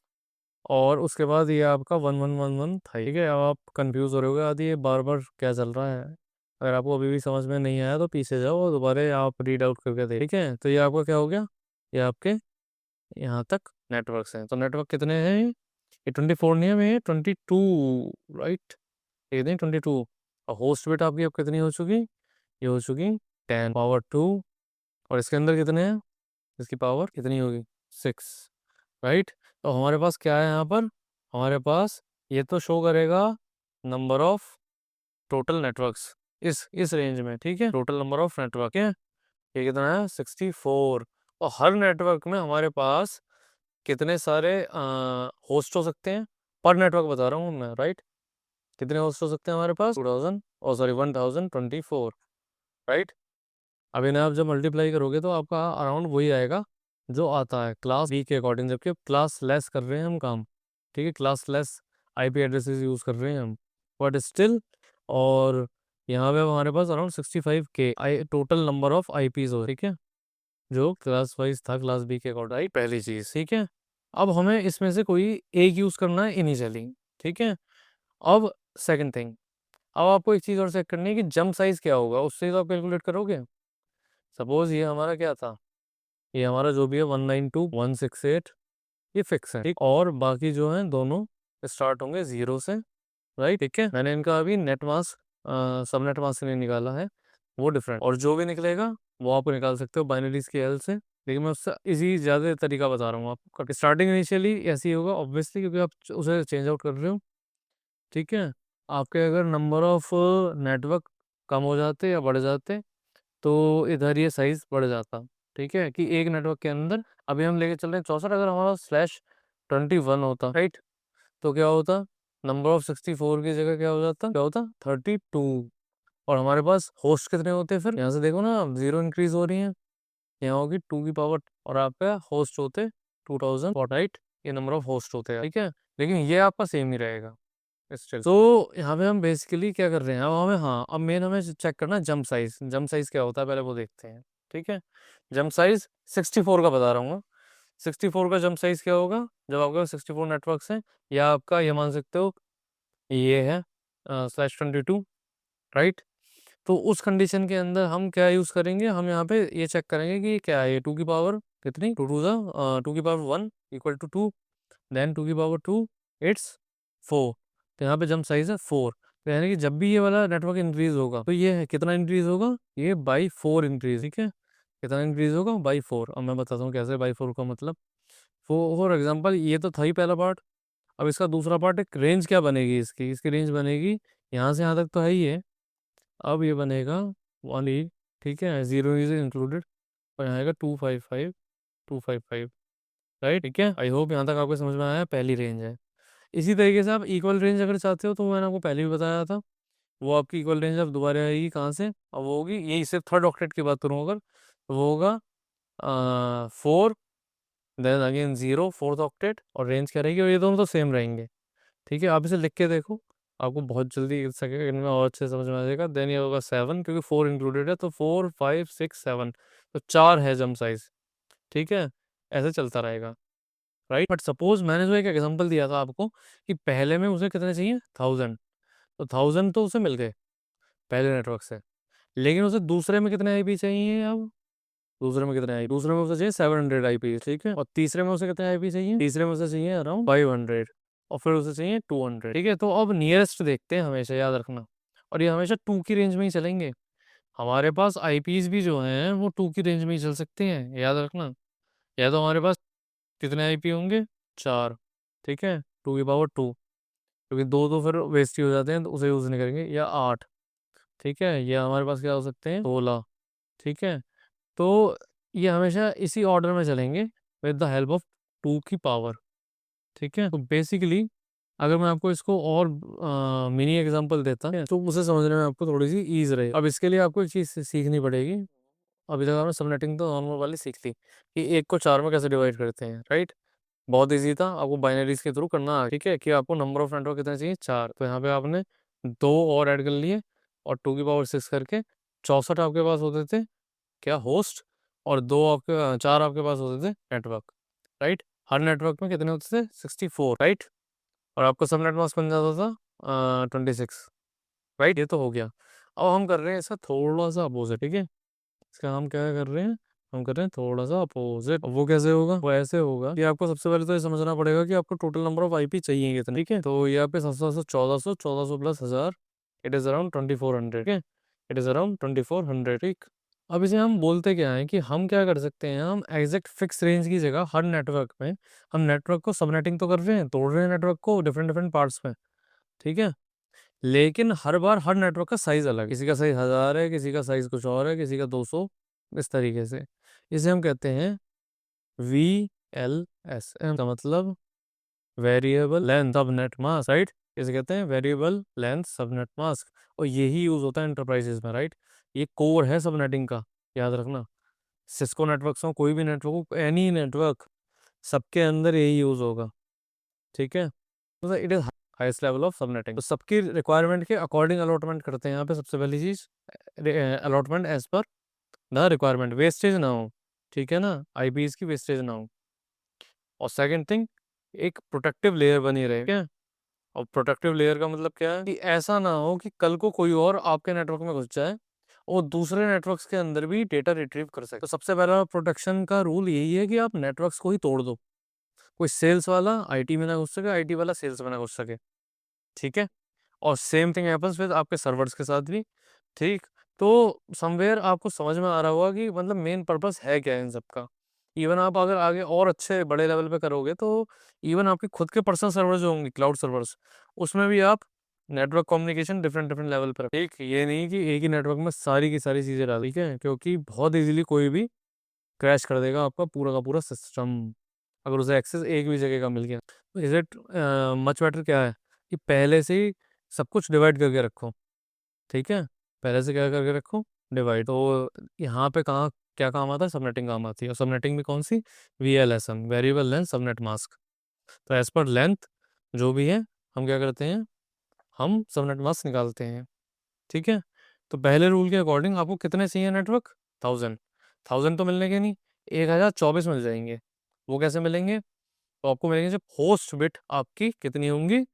Speaker 1: और उसके बाद ये आपका 1111 था, ठीक है। अब आप कंफ्यूज हो रहे होगे, आदि ये बार बार क्या चल रहा है। अगर आपको अभी भी समझ में नहीं आया तो पीछे जाओ और दोबारा आप रीड आउट करके देख, ठीक है। तो ये आपका क्या हो गया, ये आपके यहाँ तक नेटवर्क्स हैं। तो नेटवर्क कितने हैं, ये 24 नहीं है, ये 22, राइट, ये नहीं 22। और होस्ट बिट आपकी अब कितनी हो चुकी, ये हो चुकी 10 पावर 2। और इसके अंदर कितने हैं, इसकी पावर कितनी होगी, 6, राइट। तो हमारे पास क्या है यहाँ पर, हमारे पास ये तो शो करेगा नंबर ऑफ टोटल नेटवर्क्स इस रेंज में, ठीक है। टोटल नंबर ऑफ नेटवर्क है, ये कितना है, 64। और हर नेटवर्क में हमारे पास कितने सारे होस्ट हो सकते हैं, पर नेटवर्क बता रहा हूँ मैं, राइट। कितने होस्ट हो सकते हैं हमारे पास, 2000, और सॉरी 1024, राइट। अब इन्हें आप जब मल्टीप्लाई करोगे तो आपका अराउंड वही आएगा जो आता है क्लास बी के अकॉर्डिंग, जबकि क्लास लेस कर रहे हैं हम काम, ठीक है। Class less IP addresses use कर रहे हैं हम, बट स्टिल। और यहाँ पे हमारे पास around 65K total number of IPs हो, ठीक है, जो क्लास वाइज था क्लास बी के अकॉर्डिंग, राइट, पहली चीज़, ठीक है। अब हमें इसमें से कोई एक यूज़ करना है इनिशियली, ठीक है। अब सेकंड थिंग, अब आपको एक चीज़ और चेक करनी है कि जंप साइज क्या होगा, उससे तो आप कैलकुलेट करोगे। सपोज ये हमारा क्या था, ये हमारा जो भी है 192.168, ये फिक्स है, ठीक। और बाकी जो है दोनों स्टार्ट होंगे 0 से, राइट, ठीक है। मैंने इनका अभी नेट मास्क सब नेट मास्क नहीं निकाला है, वो डिफरेंट, और जो भी निकलेगा वो आप निकाल सकते हो बाइनरीज की हेल्प से। लेकिन मैं उससे इजी ज़्यादा तरीका बता रहा हूँ आपको। स्टार्टिंग इनिशियली ऐसे ही होगा ऑब्वियसली, क्योंकि आप उसे चेंज आउट कर रहे हो, ठीक है। आपके अगर नंबर ऑफ नेटवर्क कम हो जाते या बढ़ जाते तो इधर ये साइज बढ़ जाता, ठीक है। कि एक नेटवर्क के अंदर अभी हम लेके चल रहे हैं 64, अगर हमारा /21 होता, राइट, तो क्या होता, नंबर ऑफ 64 की जगह क्या होता 32। और हमारे पास होस्ट कितने होते हैं फिर, यहाँ से देखो ना, 0 इंक्रीज हो रही है, यहाँ होगी 2 की पावर, और आपका होस्ट होते 2000, राइट, ये नंबर ऑफ होस्ट होते हैं, ठीक है। लेकिन ये आपका सेम ही रहेगा स्टिल। तो यहाँ पे हम बेसिकली क्या कर रहे हैं, अब हमें, हाँ, अब मेन हमें चेक करना है जंप साइज। जंप साइज क्या होता है पहले वो देखते हैं, ठीक है। जंप साइज 64 का बता रहा हूँ। 64 का जंप साइज क्या होगा, जब आपके 64 नेटवर्क्स हैं, या आपका ये मान सकते हो ये है /22, राइट। तो उस कंडीशन के अंदर हम क्या यूज़ करेंगे, हम यहाँ पे ये चेक करेंगे कि क्या है, ये 2 की पावर कितनी, 2 की पावर 1 इक्वल टू 2, देन 2 की पावर 2 इट्स 4। तो यहाँ पे जंप साइज है 4। तो यानी कि जब भी ये वाला नेटवर्क इंक्रीज होगा तो ये है कितना इंक्रीज होगा, ये बाई 4 इंक्रीज, ठीक है। कितना इंक्रीज होगा, बाई 4। अब मैं बताता हूँ कैसे बाई 4 का मतलब। फॉर एग्जाम्पल ये तो था ही पहला पार्ट। अब इसका दूसरा पार्ट, एक रेंज क्या बनेगी इसकी, इसकी रेंज बनेगी यहाँ से यहाँ तक तो है ही है। अब ये बनेगा 1 8, ठीक है, 0 इज इंक्लूडेड, और यहाँ आएगा 255, 255, राइट, ठीक है। आई होप यहाँ तक आपको समझ में आया, पहली रेंज है। इसी तरीके से आप इक्वल रेंज अगर चाहते हो तो मैंने आपको पहले भी बताया था, वो आपकी इक्वल रेंज अब दोबारा आएगी कहाँ से, अब वो होगी, यही सिर्फ थर्ड ऑक्टेट की बात करूँ अगर, तो वो होगा 4, देन अगेन 0, फोर्थ ऑक्टेट, और रेंज क्या रहेगी, और ये दोनों तो सेम रहेंगे, ठीक है। आप इसे लिख के देखो, आपको बहुत जल्दी सेकंड में और अच्छे से समझ में आ जाएगा। देन ये होगा 7, क्योंकि 4 इंक्लूडेड है, तो 4 5 6 7, तो 4 है जम साइज, ठीक है। ऐसे चलता रहेगा, राइट। बट सपोज मैंने जो एक एग्जांपल दिया था आपको कि पहले में उसे कितने चाहिए, 1000, तो 1000 तो उसे मिल गए पहले नेटवर्क से, लेकिन उसे दूसरे में कितने आईपी चाहिए अब, दूसरे में कितने आई, दूसरे में उसे चाहिए 700 आईपी, ठीक है। और तीसरे में उसे कितने आईपी चाहिए, तीसरे में उसे चाहिए अराउंड 500, और फिर उसे चाहिए 200, ठीक है। तो अब नियरेस्ट देखते हैं, हमेशा याद रखना, और ये हमेशा 2 की रेंज में ही चलेंगे। हमारे पास आईपीज भी जो हैं वो 2 की रेंज में ही चल सकते हैं, याद रखना। या तो हमारे पास कितने आईपी होंगे, 4, ठीक है, 2 की पावर 2, क्योंकि दो तो फिर वेस्ट ही हो जाते हैं तो उसे यूज नहीं करेंगे, या 8, ठीक है। या हमारे पास क्या हो सकते हैं, 16, ठीक है। तो ये हमेशा इसी ऑर्डर में चलेंगे, विद द हेल्प ऑफ 2 की पावर, ठीक है। तो बेसिकली अगर मैं आपको इसको और मिनी एग्जांपल देता तो उसे समझने में आपको थोड़ी सी ईज रहे। अब इसके लिए आपको एक चीज़ सीखनी पड़ेगी। अभी तक आपने सबनेटिंग तो नॉर्मल वाली सीख ली कि एक को 4 में कैसे डिवाइड करते हैं, राइट। बहुत इजी था, आपको बाइनरीज के थ्रू करना है, ठीक है, कि आपको नंबर ऑफ नेटवर्क कितने चाहिए, 4, तो यहाँ पे आपने 2 और ऐड कर लिए, और 2 की पावर 6 करके 64 आपके पास होते थे क्या, होस्ट, और 4 आपके पास होते थे नेटवर्क, राइट। हर नेटवर्क में कितने होते थे, 64, राइट। और आपका सबनेट मास्क बन जाता था 26, राइट। ये तो हो गया। अब हम कर रहे हैं इसका थोड़ा सा अपोजिट, ठीक है। इसका हम क्या कर रहे हैं, हम कर रहे हैं थोड़ा सा अपोजिट। वो कैसे होगा, वो ऐसे होगा कि आपको सबसे पहले तो ये समझना पड़ेगा कि आपको टोटल नंबर ऑफ आईपी चाहिए कितने, ठीक है। तो यहाँ पे 700 1400, 1400 प्लस 1000, इट इज अराउंड 2400, ठीक है। इट इज अराउंड 2400, ठीक। अब इसे हम बोलते क्या है कि हम क्या कर सकते हैं, हम एग्जैक्ट फिक्स रेंज की जगह हर नेटवर्क में हम नेटवर्क को सबनेटिंग तो कर रहे हैं, तोड़ रहे हैं नेटवर्क को डिफरेंट डिफरेंट पार्ट्स में, ठीक है। लेकिन हर बार हर नेटवर्क का साइज अलग, किसी का साइज 1000 है, किसी का साइज कुछ और है, किसी का 200, इस तरीके से। इसे हम कहते हैं VLSM का मतलब variable length subnet mask, right. इसे कहते हैं वेरिएबल लेंथ सबनेट मास्क, और यही यूज होता है एंटरप्राइजेस में, राइट। ये कोर है सबनेटिंग का, याद रखना। सिस्को नेटवर्क्स हो, कोई भी नेटवर्क, एनी नेटवर्क, सबके अंदर यही यूज होगा, ठीक है। तो it is highest level of subnetting. तो सबकी रिक्वायरमेंट के अकॉर्डिंग अलॉटमेंट करते हैं यहाँ पे। सबसे पहली चीज, allotment as per the requirement, wastage ना हो, ठीक है ना, आईपीज की वेस्टेज ना हो। और सेकंड थिंग, एक प्रोटेक्टिव लेयर बनी रहे, ठीक है। और प्रोटेक्टिव लेयर का मतलब क्या है कि ऐसा ना हो कि कल को कोई और आपके नेटवर्क में घुस जाए और दूसरे नेटवर्क्स के अंदर भी डेटा रिट्रीव कर सके। तो सबसे पहला प्रोटेक्शन का रूल यही है कि आप नेटवर्क्स को ही तोड़ दो, कोई सेल्स वाला आईटी में ना घुस सके, आईटी वाला सेल्स में ना घुस सके, ठीक है। और सेम थिंग हैपन्स विद आपके सर्वर्स के साथ भी, ठीक। तो समवेयर आपको समझ में आ रहा होगा कि मतलब मेन पर्पस है क्या इन सब का। इवन आप अगर आगे और अच्छे बड़े लेवल पे करोगे तो इवन आपके खुद के पर्सनल सर्वर्स जो होंगे, क्लाउड सर्वर्स, उसमें भी आप network communication different different level पर, ठीक। ये नहीं कि एक ही नेटवर्क में सारी की सारी चीज़ें डाल, ठीक है, क्योंकि बहुत इजीली कोई भी क्रैश कर देगा आपका पूरा का पूरा सिस्टम, अगर उसे एक्सेस एक भी जगह का मिल गया। तो इज इट मच बेटर क्या है कि पहले से ही सब कुछ डिवाइड करके रखो, ठीक है। पहले से क्या करके रखो, डिवाइड। तो यहाँ पे कहाँ क्या काम आता है, सबनेटिंग काम आती है। और सबनेटिंग भी कौन सी, VLSM, variable length subnet mask. तो एज पर लेंथ जो भी है हम क्या करते हैं, हम सबनेट मास्क निकालते हैं, ठीक है। तो पहले रूल के अकॉर्डिंग आपको कितने चाहिए नेटवर्क, 1000, 1000 तो मिलने के नहीं, 1024 मिल जाएंगे। वो कैसे मिलेंगे, तो आपको मिलेंगे जब होस्ट बिट आपकी कितनी होंगी,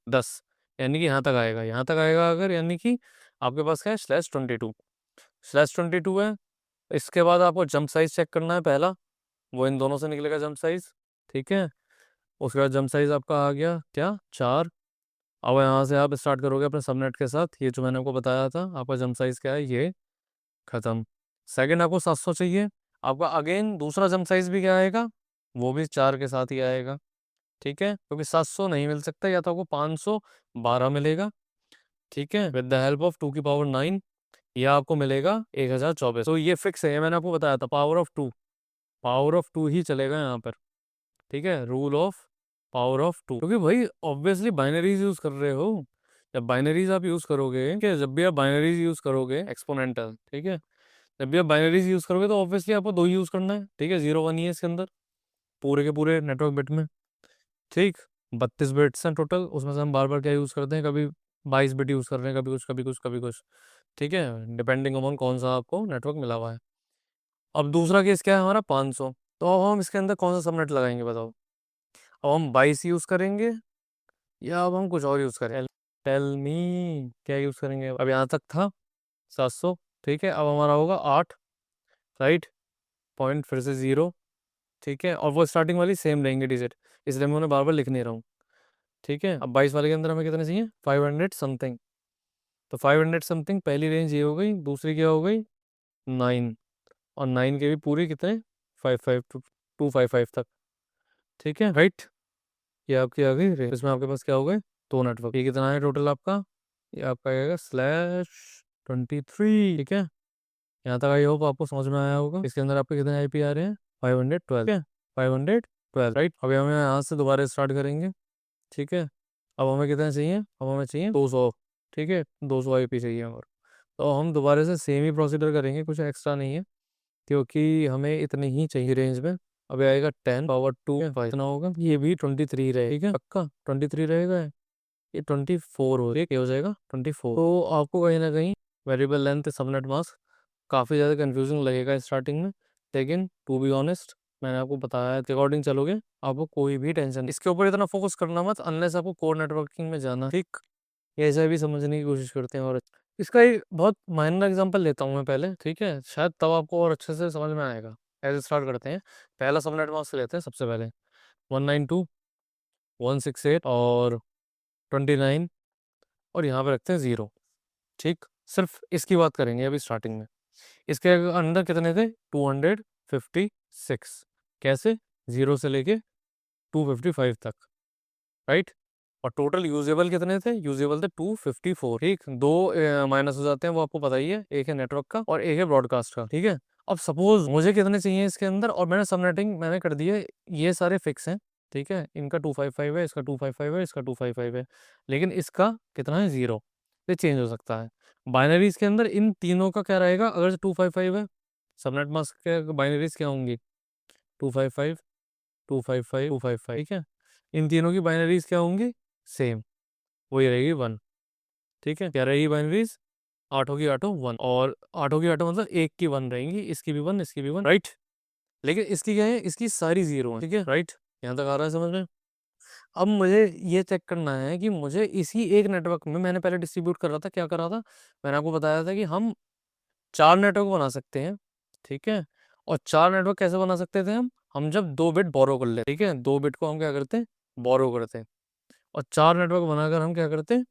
Speaker 1: 10, यानी कि यहाँ तक आएगा, यहाँ तक आएगा अगर, यानी कि आपके पास क्या है, /22, /22 है। इसके बाद आपको जंप साइज चेक करना है पहला, वो इन दोनों से निकलेगा जंप साइज, ठीक है। उसके बाद जंप साइज आपका आ गया क्या, 4, अब यहाँ से आप स्टार्ट करोगे अपने सबनेट के साथ। ये जो मैंने आपको बताया था, आपका जंप साइज क्या है, ये खत्म। सेकंड आपको 700 चाहिए, आपका अगेन दूसरा जंप साइज भी क्या आएगा, वो भी 4 के साथ ही आएगा। ठीक है, क्योंकि 700 नहीं मिल सकता, या तो आपको 512 मिलेगा। ठीक है, विद द हेल्प ऑफ 2 की पावर 9, या आपको मिलेगा 1024। तो ये फिक्स है, ये मैंने आपको बताया था, पावर ऑफ टू ही चलेगा यहाँ पर। ठीक है, rule of power of two, क्योंकि भाई ऑब्वियसली बाइनरीज यूज कर रहे हो। जब बाइनरीज आप यूज करोगे, ठीक है, जब भी आप बाइनरीज यूज करोगे एक्सपोनेंटल, ठीक है, जब भी आप बाइनरीज यूज करोगे तो ऑब्वियसली आपको दो ही यूज करना है। ठीक है, 0 1 ही है इसके अंदर, पूरे के पूरे नेटवर्क बिट में। ठीक, 32 बिट्स हैं टोटल, उसमें से हम बार बार क्या यूज करते हैं, कभी 22 बिट यूज कर रहे हैं, कभी कुछ कभी कुछ कभी कुछ। ठीक है, डिपेंडिंग अपॉन कौन सा आपको नेटवर्क मिला हुआ है। अब दूसरा केस क्या है हमारा, 500। तो अब हम इसके अंदर कौन सा सबनेट लगाएंगे बताओ। अब हम 22 यूज करेंगे, या अब हम कुछ और यूज करें। टेल मी क्या यूज करेंगे। अब यहाँ तक था 700। ठीक है, अब हमारा होगा 8, राइट, पॉइंट फिर से 0। ठीक है, और वो स्टार्टिंग वाली सेम रहेंगे डिजिट, इसलिए मैं उन्हें बार बार लिख नहीं रहा हूँ। ठीक है, अब 22 वाले के अंदर हमें कितने चाहिए, 500 समथिंग। तो 500 समथिंग पहली रेंज ये हो गई, दूसरी क्या हो गई, 9, और 9 के भी पूरी कितने, 255 तक। ठीक है, राइट, ये आपकी आ गई रेंज। इसमें आपके पास क्या हो गए, दो नेटवर्क। ये कितना है टोटल आपका, ये आपका आएगा /23। ठीक है, यहाँ तक आई होप आपको समझ में आया होगा। इसके अंदर आपके कितने आईपी आ रहे हैं, 512। ठीक है, 512, राइट। अभी हमें यहाँ से दोबारा स्टार्ट करेंगे। ठीक है, अब हमें कितने चाहिए, अब हमें चाहिए 200। ठीक है, 200 आईपी चाहिए और, तो हम दोबारा से सेम ही प्रोसीजर करेंगे, कुछ एक्स्ट्रा नहीं है, क्योंकि हमें इतनी ही चाहिए रेंज में। अभी आएगा 10 पावर 2, इतना होगा, ये भी 23 रहेगा। ठीक है, पक्का 23 रहेगा, ये 24 हो, ये हो जाएगा 24। तो आपको कहीं ना कहीं वेरिएबल लेंथ सबनेट मास्क काफ़ी ज़्यादा कंफ्यूजिंग लगेगा स्टार्टिंग में, लेकिन टू बी ऑनेस्ट मैंने आपको बताया के अकॉर्डिंग चलोगे, आपको कोई भी टेंशन, इसके ऊपर इतना फोकस करना मत, अनलेस आपको कोर नेटवर्किंग में जाना। ठीक, ये ऐसा भी समझने की कोशिश करते हैं। और इसका एक बहुत माइनर एग्जांपल लेता हूँ मैं पहले, ठीक है, शायद तब आपको और अच्छे से समझ में आएगा। ऐसे स्टार्ट करते हैं, पहला सबनेट मास्क लेते हैं सबसे पहले, 192.168 और 29, और यहाँ पे रखते हैं 0। ठीक, सिर्फ इसकी बात करेंगे अभी स्टार्टिंग में। इसके अंदर कितने थे, 256। कैसे, 0 से लेके 255 तक, राइट। और टोटल यूजेबल कितने थे, यूजेबल थे 254। ठीक, दो माइनस हो जाते हैं, वो आपको पता ही है, एक है नेटवर्क का और एक है ब्रॉडकास्ट का। ठीक है, अब सपोज मुझे कितने चाहिए इसके अंदर, और मैंने सबनेटिंग मैंने कर दी है, ये सारे फिक्स हैं। ठीक है, इनका 255 है, इसका 255 है, इसका 255 है, लेकिन इसका कितना है, 0। ये चेंज हो सकता है। बाइनरीज के अंदर इन तीनों का क्या रहेगा, अगर 255 है, सबनेट मास्क के बाइनरीज क्या होंगी, 255, 255, 255। ठीक है, इन तीनों की बाइनरीज क्या होंगी, सेम, वही रहेगी 1। ठीक है, क्या रहेगी बाइनरीज, आठों की आठों 1, और आठों की आठों मतलब एक की 1 रहेंगी, इसकी भी 1, इसकी भी 1, राइट। लेकिन इसकी क्या है, इसकी सारी 0 है। ठीक है, राइट, यहाँ तक आ रहा है समझ में। अब मुझे ये चेक करना है कि मुझे इसी एक नेटवर्क में, मैंने पहले डिस्ट्रीब्यूट कर रहा था, क्या कर रहा था, मैंने आपको बताया था कि हम 4 नेटवर्क बना सकते हैं। ठीक है, और 4 नेटवर्क कैसे बना सकते थे हम जब 2 बिट बोरो कर ले। ठीक है, 2 बिट को हम क्या करते हैं, बोरो करते हैं, और 4 नेटवर्क बनाकर हम क्या करते हैं,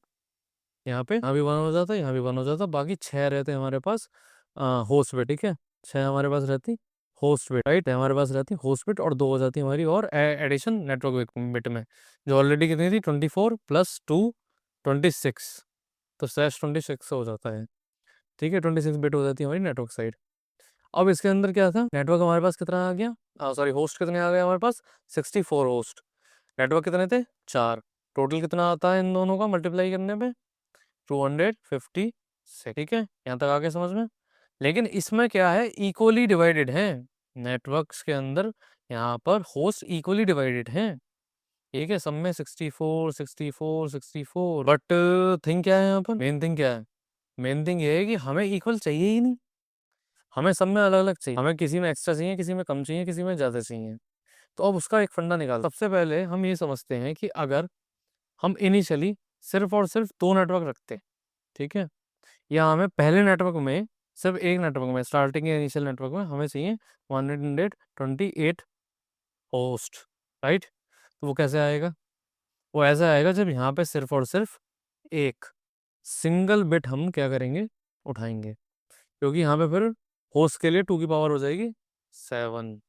Speaker 1: यहाँ भी 1 हो जाता, यहाँ भी 1 हो जाता, बाकी 6 रहते हैं हमारे पास होस्ट बिट। ठीक है, 6 हमारे पास रहती होस्ट बिट, राइट, हमारे पास रहती होस्ट बिट, और 2 हो जाती हमारी और एडिशन नेटवर्क बिट में, जो ऑलरेडी कितनी थी, 24 + 2 26, तो /26 हो जाता है। ठीक है, 26 बिट हो जाती है हमारी नेटवर्क साइड। अब इसके अंदर क्या था, नेटवर्क हमारे पास कितना आ गया, सॉरी होस्ट कितने आ गए हमारे पास, 64 होस्ट। नेटवर्क कितने थे, 4। टोटल कितना आता है इन दोनों का मल्टीप्लाई करने पे, 256। ठीक है, यहाँ तक आ गया समझ में। लेकिन इसमें क्या है, इक्वली डिवाइडेड है नेटवर्क्स के अंदर, यहाँ पर होस्ट इक्वली डिवाइडेड है। ठीक है, सब में 64 64 64, बट थिंग क्या है यहाँ पर, मेन थिंग क्या है, मेन थिंग ये है कि हमें इक्वल चाहिए ही नहीं, हमें सब में अलग अलग चाहिए, हमें किसी में एक्स्ट्रा चाहिए, किसी में कम चाहिए, किसी में ज़्यादा चाहिए। तो अब उसका एक फंडा निकाल, सबसे पहले हम ये समझते हैं कि अगर हम इनिशियली सिर्फ और सिर्फ 2 नेटवर्क रखते हैं, ठीक है, या हमें पहले नेटवर्क में, सिर्फ एक नेटवर्क में, स्टार्टिंग के इनिशियल नेटवर्क में हमें चाहिए 128 होस्ट, राइट। तो वो कैसे आएगा, वो ऐसा आएगा जब यहाँ पे सिर्फ और सिर्फ एक सिंगल बिट हम क्या करेंगे, उठाएंगे, क्योंकि यहाँ पे फिर होस्ट के लिए 2 की पावर हो जाएगी 7,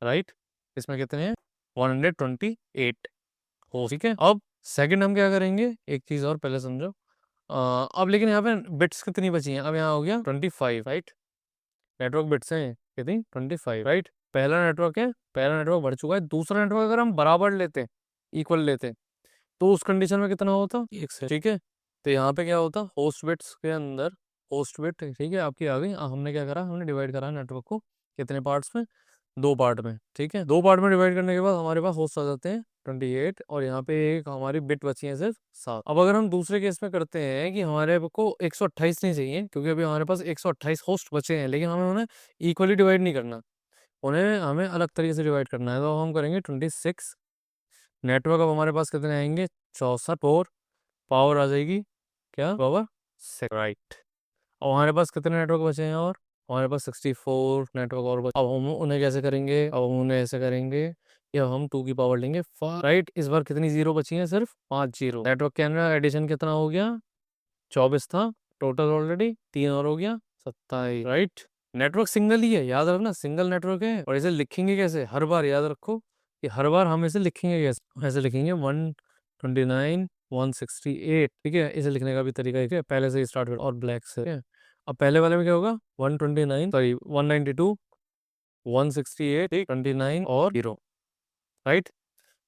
Speaker 1: राइट। इसमें कितने हैं, 128 हो, ठीक है। अब सेकंड हम क्या करेंगे, एक चीज और पहले समझो। अब लेकिन यहाँ पे बिट्स कितनी बची हैं, अब यहाँ हो गया 25, राइट। नेटवर्क बिट्स हैं कितनी, 25, राइट। पहला नेटवर्क है, पहला नेटवर्क बढ़ चुका है। दूसरा नेटवर्क अगर हम बराबर लेते, इक्वल लेते, तो उस कंडीशन में कितना होता, एक से, ठीक है। तो यहाँ पे क्या होता, होस्ट बिट्स के अंदर होस्ट बिट, ठीक है, आपकी आ गई। हमने क्या करा, हमने डिवाइड करा नेटवर्क को कितने पार्ट्स में, 2 पार्ट में, ठीक है। 2 पार्ट में डिवाइड करने के बाद हमारे पास होस्ट आ जाते हैं 28, और यहाँ पे एक हमारी बिट बची है सिर्फ 7। अब अगर हम दूसरे केस में करते हैं कि हमारे को 128 नहीं चाहिए, क्योंकि अभी हमारे पास 128 होस्ट बचे हैं, लेकिन हमें उन्हें इक्वली डिवाइड नहीं करना, उन्हें हमें अलग तरीके से डिवाइड करना है। तो हम करेंगे 26 नेटवर्क। अब हमारे पास कितने आएंगे, 64, और पावर आ जाएगी क्या, पावर 6, राइट। और हमारे पास कितने नेटवर्क बचे हैं, और हमारे पास 64 नेटवर्क और बचे। अब हम उन्हें कैसे करेंगे, अब हम उन्हें ऐसे करेंगे, या हम 2 की पावर लेंगे 5, राइट। इस बार कितनी जीरो बची हैं, सिर्फ 5 जीरो। नेटवर्क के अंदर एडिशन कितना हो गया, 24 था टोटल ऑलरेडी, 3 और हो गया 27, राइट। नेटवर्क सिंगल ही है, याद रखना, सिंगल नेटवर्क है। और इसे लिखेंगे कैसे, हर बार याद रखो कि हर बार हम इसे लिखेंगे कैसे, ऐसे लिखेंगे 129 168, ठीक है। इसे लिखने का भी तरीका है, पहले से ही स्टार्ट कर, और ब्लैक से, ठीक है। अब पहले वाले में क्या होगा, 129 सॉरी 192 168, ठीक, 29 और 0, राइट।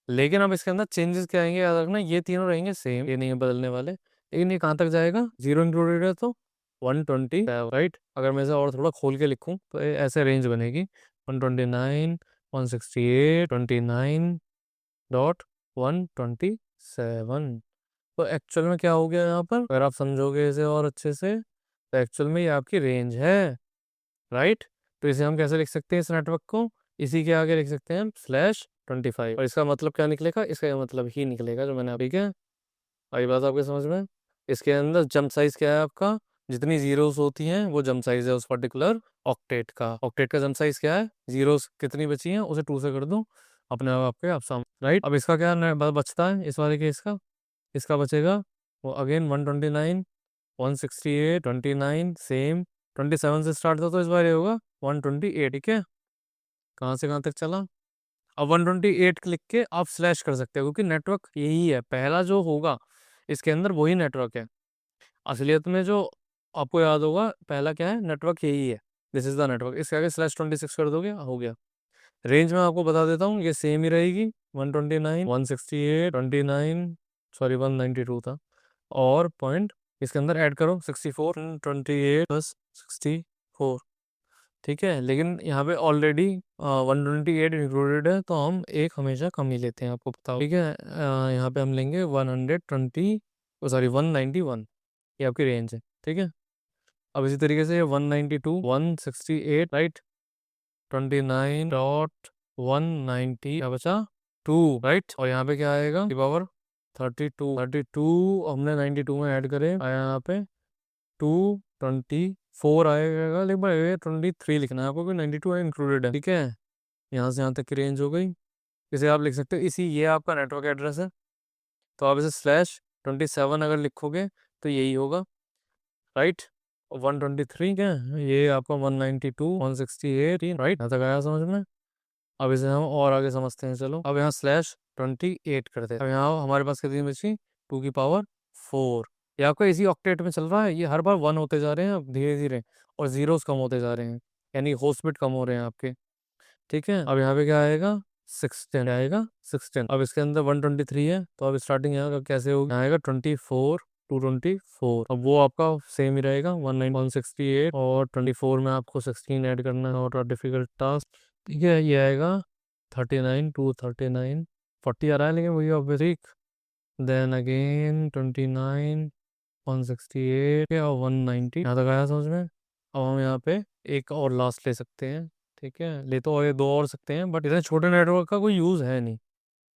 Speaker 1: लेकिन अब इसके अंदर चेंजेस क्या आएंगे, याद रखना, ये तीनों रहेंगे सेम, ये नहीं है बदलने वाले, लेकिन ये कहाँ तक जाएगा, 0 इंक्लूडेड है तो 127, राइट। अगर मैं इसे और थोड़ा खोल के लिखूं तो ऐसे रेंज बनेगी 129 168 29 डॉट 127। तो एक्चुअल में क्या हो गया यहाँ पर, अगर आप समझोगे इसे और अच्छे से, तो एक्चुअल में ये आपकी रेंज है, राइट। तो इसे हम कैसे लिख सकते हैं, इस नेटवर्क को इसी के आगे लिख सकते हैं /25, और इसका मतलब क्या निकलेगा, इसका मतलब ही निकलेगा जो मैंने, ठीक है। आई बात आपके समझ में। इसके अंदर जंप साइज क्या है आपका, जितनी जीरोस होती हैं वो जंप साइज है उस पर्टिकुलर ऑक्टेट का। ऑक्टेट का जंप साइज क्या है, जीरोस कितनी बची हैं उसे 2 से कर दो, अपने आप आपके आप सामने, राइट। अब इसका क्या बचता है इस वाले केस का, इसका बचेगा वो अगेन 129 168 29 सेम, 27 से स्टार्ट था तो इस बार ये होगा 128, ठीक है। कहाँ से कहाँ तक चला, अब 128 लिख के आप स्लैश कर सकते हो, क्योंकि नेटवर्क यही है, पहला जो होगा इसके अंदर वही नेटवर्क है। असलियत में जो आपको याद होगा, पहला क्या है, नेटवर्क यही है, दिस इज द नेटवर्क। इसके आगे /26 कर दोगे, हो गया। रेंज में आपको बता देता हूँ, ये सेम ही रहेगी, 129 168 29 सॉरी 192 था, और पॉइंट इसके अंदर ऐड करो 64 28 प्लस 64, ठीक है। लेकिन यहाँ पे ऑलरेडी 128 इंक्लूडेड है, तो हम एक हमेशा कम ही लेते हैं, आपको बताओ, ठीक है। यहाँ पे हम लेंगे 120 सॉरी 191, ये आपकी रेंज है, ठीक है। अब इसी तरीके से 192 168, राइट, 29.190 क्या बचा 2, राइट। और यहाँ पे क्या आएगा, पावर 32 हमने 92 में ऐड करे, आया यहाँ पे 224 आएगा, लेकिन भाई 23 लिखना है आपको, क्योंकि 92 इंक्लूडेड है, ठीक है। यहाँ से यहाँ तक की रेंज हो गई। इसे आप लिख सकते हो, इसी ये आपका नेटवर्क एड्रेस है, तो आप इसे /27 अगर लिखोगे तो यही होगा, राइट। 123 क्या ये आपका 192 168, राइट, यहाँ तक आया समझ में। अब इसे हम और आगे समझते हैं, चलो। अब यहाँ /28 करते हैं। अब यहाँ हमारे पास कितनी बची, 2 की पावर 4। ये आपका इसी ऑक्टेट में चल रहा है, ये हर बार 1 होते जा रहे हैं अब धीरे धीरे, और जीरोस कम होते जा रहे हैं, यानी होस्ट बिट कम हो रहे हैं आपके, ठीक है। अब यहाँ पे क्या आएगा, 16 आएगा, 16। अब इसके अंदर 123 है, तो अब स्टार्टिंग यहाँ का कैसे होगी, यहाँ आएगा 24 224। अब वो आपका सेम ही रहेगा 168, और 24 में आपको 16 ऐड करना है, और डिफिकल्ट टास्क, ठीक है। ये आएगा 39 239 40 आ रहा है, लेकिन वही ऑब्वियसली, देन अगेन 29 168 और 190, यहाँ तक आया समझ में। अब हम यहाँ पे एक और लास्ट ले सकते हैं, ठीक है, ले तो और ये 2 और सकते हैं, बट इतने छोटे नेटवर्क का कोई यूज़ है नहीं,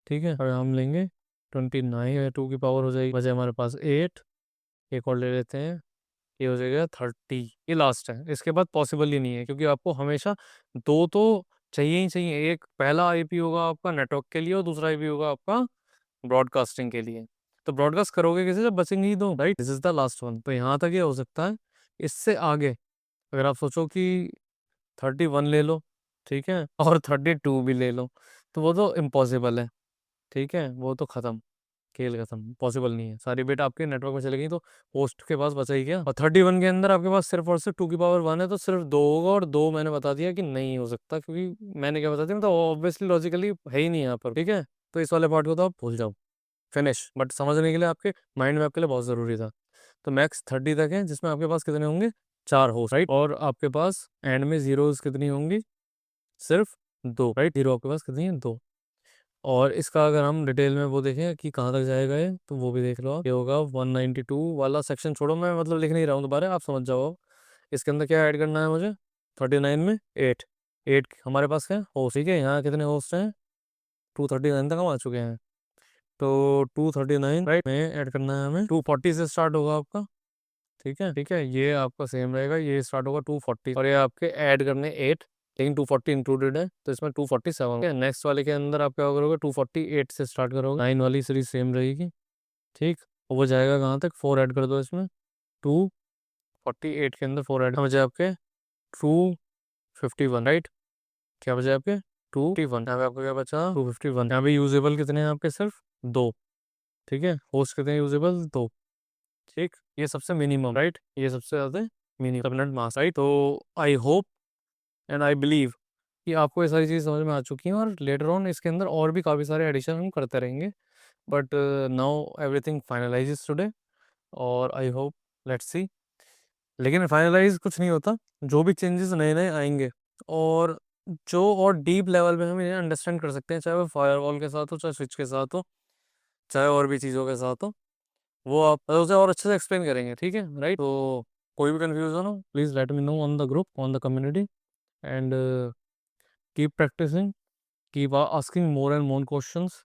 Speaker 1: ठीक है। अब हम लेंगे 29, 2 की पावर हो जाएगी, बचे हमारे पास 8, एक और ले लेते हैं, ये हो जाएगा 30। ये लास्ट है, इसके बाद पॉसिबल ही नहीं है, क्योंकि आपको हमेशा 2 तो चाहिए ही चाहिए। एक पहला आईपी होगा आपका नेटवर्क के लिए, और दूसरा आईपी होगा आपका ब्रॉडकास्टिंग के लिए। तो ब्रॉडकास्ट करोगे किसे, जब बचेंगे ही दो, right. This is the last one. तो यहाँ तक ये हो सकता है। इससे आगे अगर आप सोचो कि 31 ले लो, ठीक है, और 32 भी ले लो, तो वो तो इम्पॉसिबल है, ठीक है, वो तो खत्म, खेल खत्म, पॉसिबल नहीं है। सारी बिट आपके नेटवर्क में चली गई, तो होस्ट के पास बचा ही क्या। और 31 के अंदर आपके पास सिर्फ और सिर्फ 2 की पावर 1 है, तो सिर्फ 2 होगा, और 2 मैंने बता दिया कि नहीं हो सकता, क्योंकि मैंने क्या बता दिया, मतलब ऑब्वियसली लॉजिकली है ही नहीं यहाँ पर, ठीक है। तो इस वाले पार्ट को तो आप भूल जाओ, फिनिश। बट समझने के लिए आपके माइंड मैप के लिए बहुत ज़रूरी था। तो मैक्स 30 तक है, जिसमें आपके पास कितने होंगे, 4 होस्ट, राइट। और आपके पास एंड में जीरोस कितनी होंगी, सिर्फ 2, राइट। जीरो आपके पास कितनी है, 2। और इसका अगर हम डिटेल में वो देखें कि कहाँ तक जाएगा ये, तो वो भी देख लो आप। ये होगा 192 वाला सेक्शन, छोड़ो, मैं मतलब लिख नहीं रहा हूँ दोबारा, आप समझ जाओ। इसके अंदर क्या ऐड करना है मुझे, 39 में 8, 8 हमारे पास क्या होस्ट, ठीक है। यहाँ कितने होस्ट हैं, 239 तक हम आ चुके हैं। तो 239 राइट में ऐड करना है हमें, 240 से स्टार्ट होगा आपका, ठीक है, ठीक है। ये आपका सेम रहेगा, ये स्टार्ट होगा 240, और ये आपके ऐड करने 8, लेकिन 240 इंक्लूडेड है, तो इसमें 247 है। नेक्स्ट वाले के अंदर आप क्या करोगे, 248 से स्टार्ट करोगे, 9 वाली सीरीज सेम रहेगी, ठीक। और वो जाएगा कहाँ तक, 4 ऐड कर दो इसमें, 248 के अंदर 4 ऐड बचे आपके 251, राइट। क्या बचे आपके 251, यहाँ पे आपका क्या बचा 251। यहाँ पे यूजेबल कितने हैं आपके, सिर्फ 2, ठीक है। होस्ट कितने यूजेबल, 2, ठीक। ये सबसे मिनिमम, राइट, ये सबसे ज़्यादा मिनिमम सबनेट मास्क, राइट। तो I hope and I believe कि आपको ये सारी चीज़ समझ में आ चुकी हैं, और लेटर ऑन इसके अंदर और भी काफ़ी सारे एडिशन हम करते रहेंगे। बट नाउ एवरीथिंग फाइनलाइजेस टुडे, और आई होप, लेट्स सी। लेकिन फाइनलाइज कुछ नहीं होता, जो भी चेंजेस नए नए आएंगे, और जो और डीप लेवल पे हम इन्हें अंडरस्टैंड कर सकते हैं, चाहे वो फायरवॉल के साथ हो, चाहे स्विच के साथ हो, चाहे और भी चीज़ों के साथ हो, वो आप उसे और अच्छे से एक्सप्लेन करेंगे, ठीक है, राइट। तो कोई भी कन्फ्यूजन हो, please let me know on the group, on the community, and keep practising, keep asking more and more questions,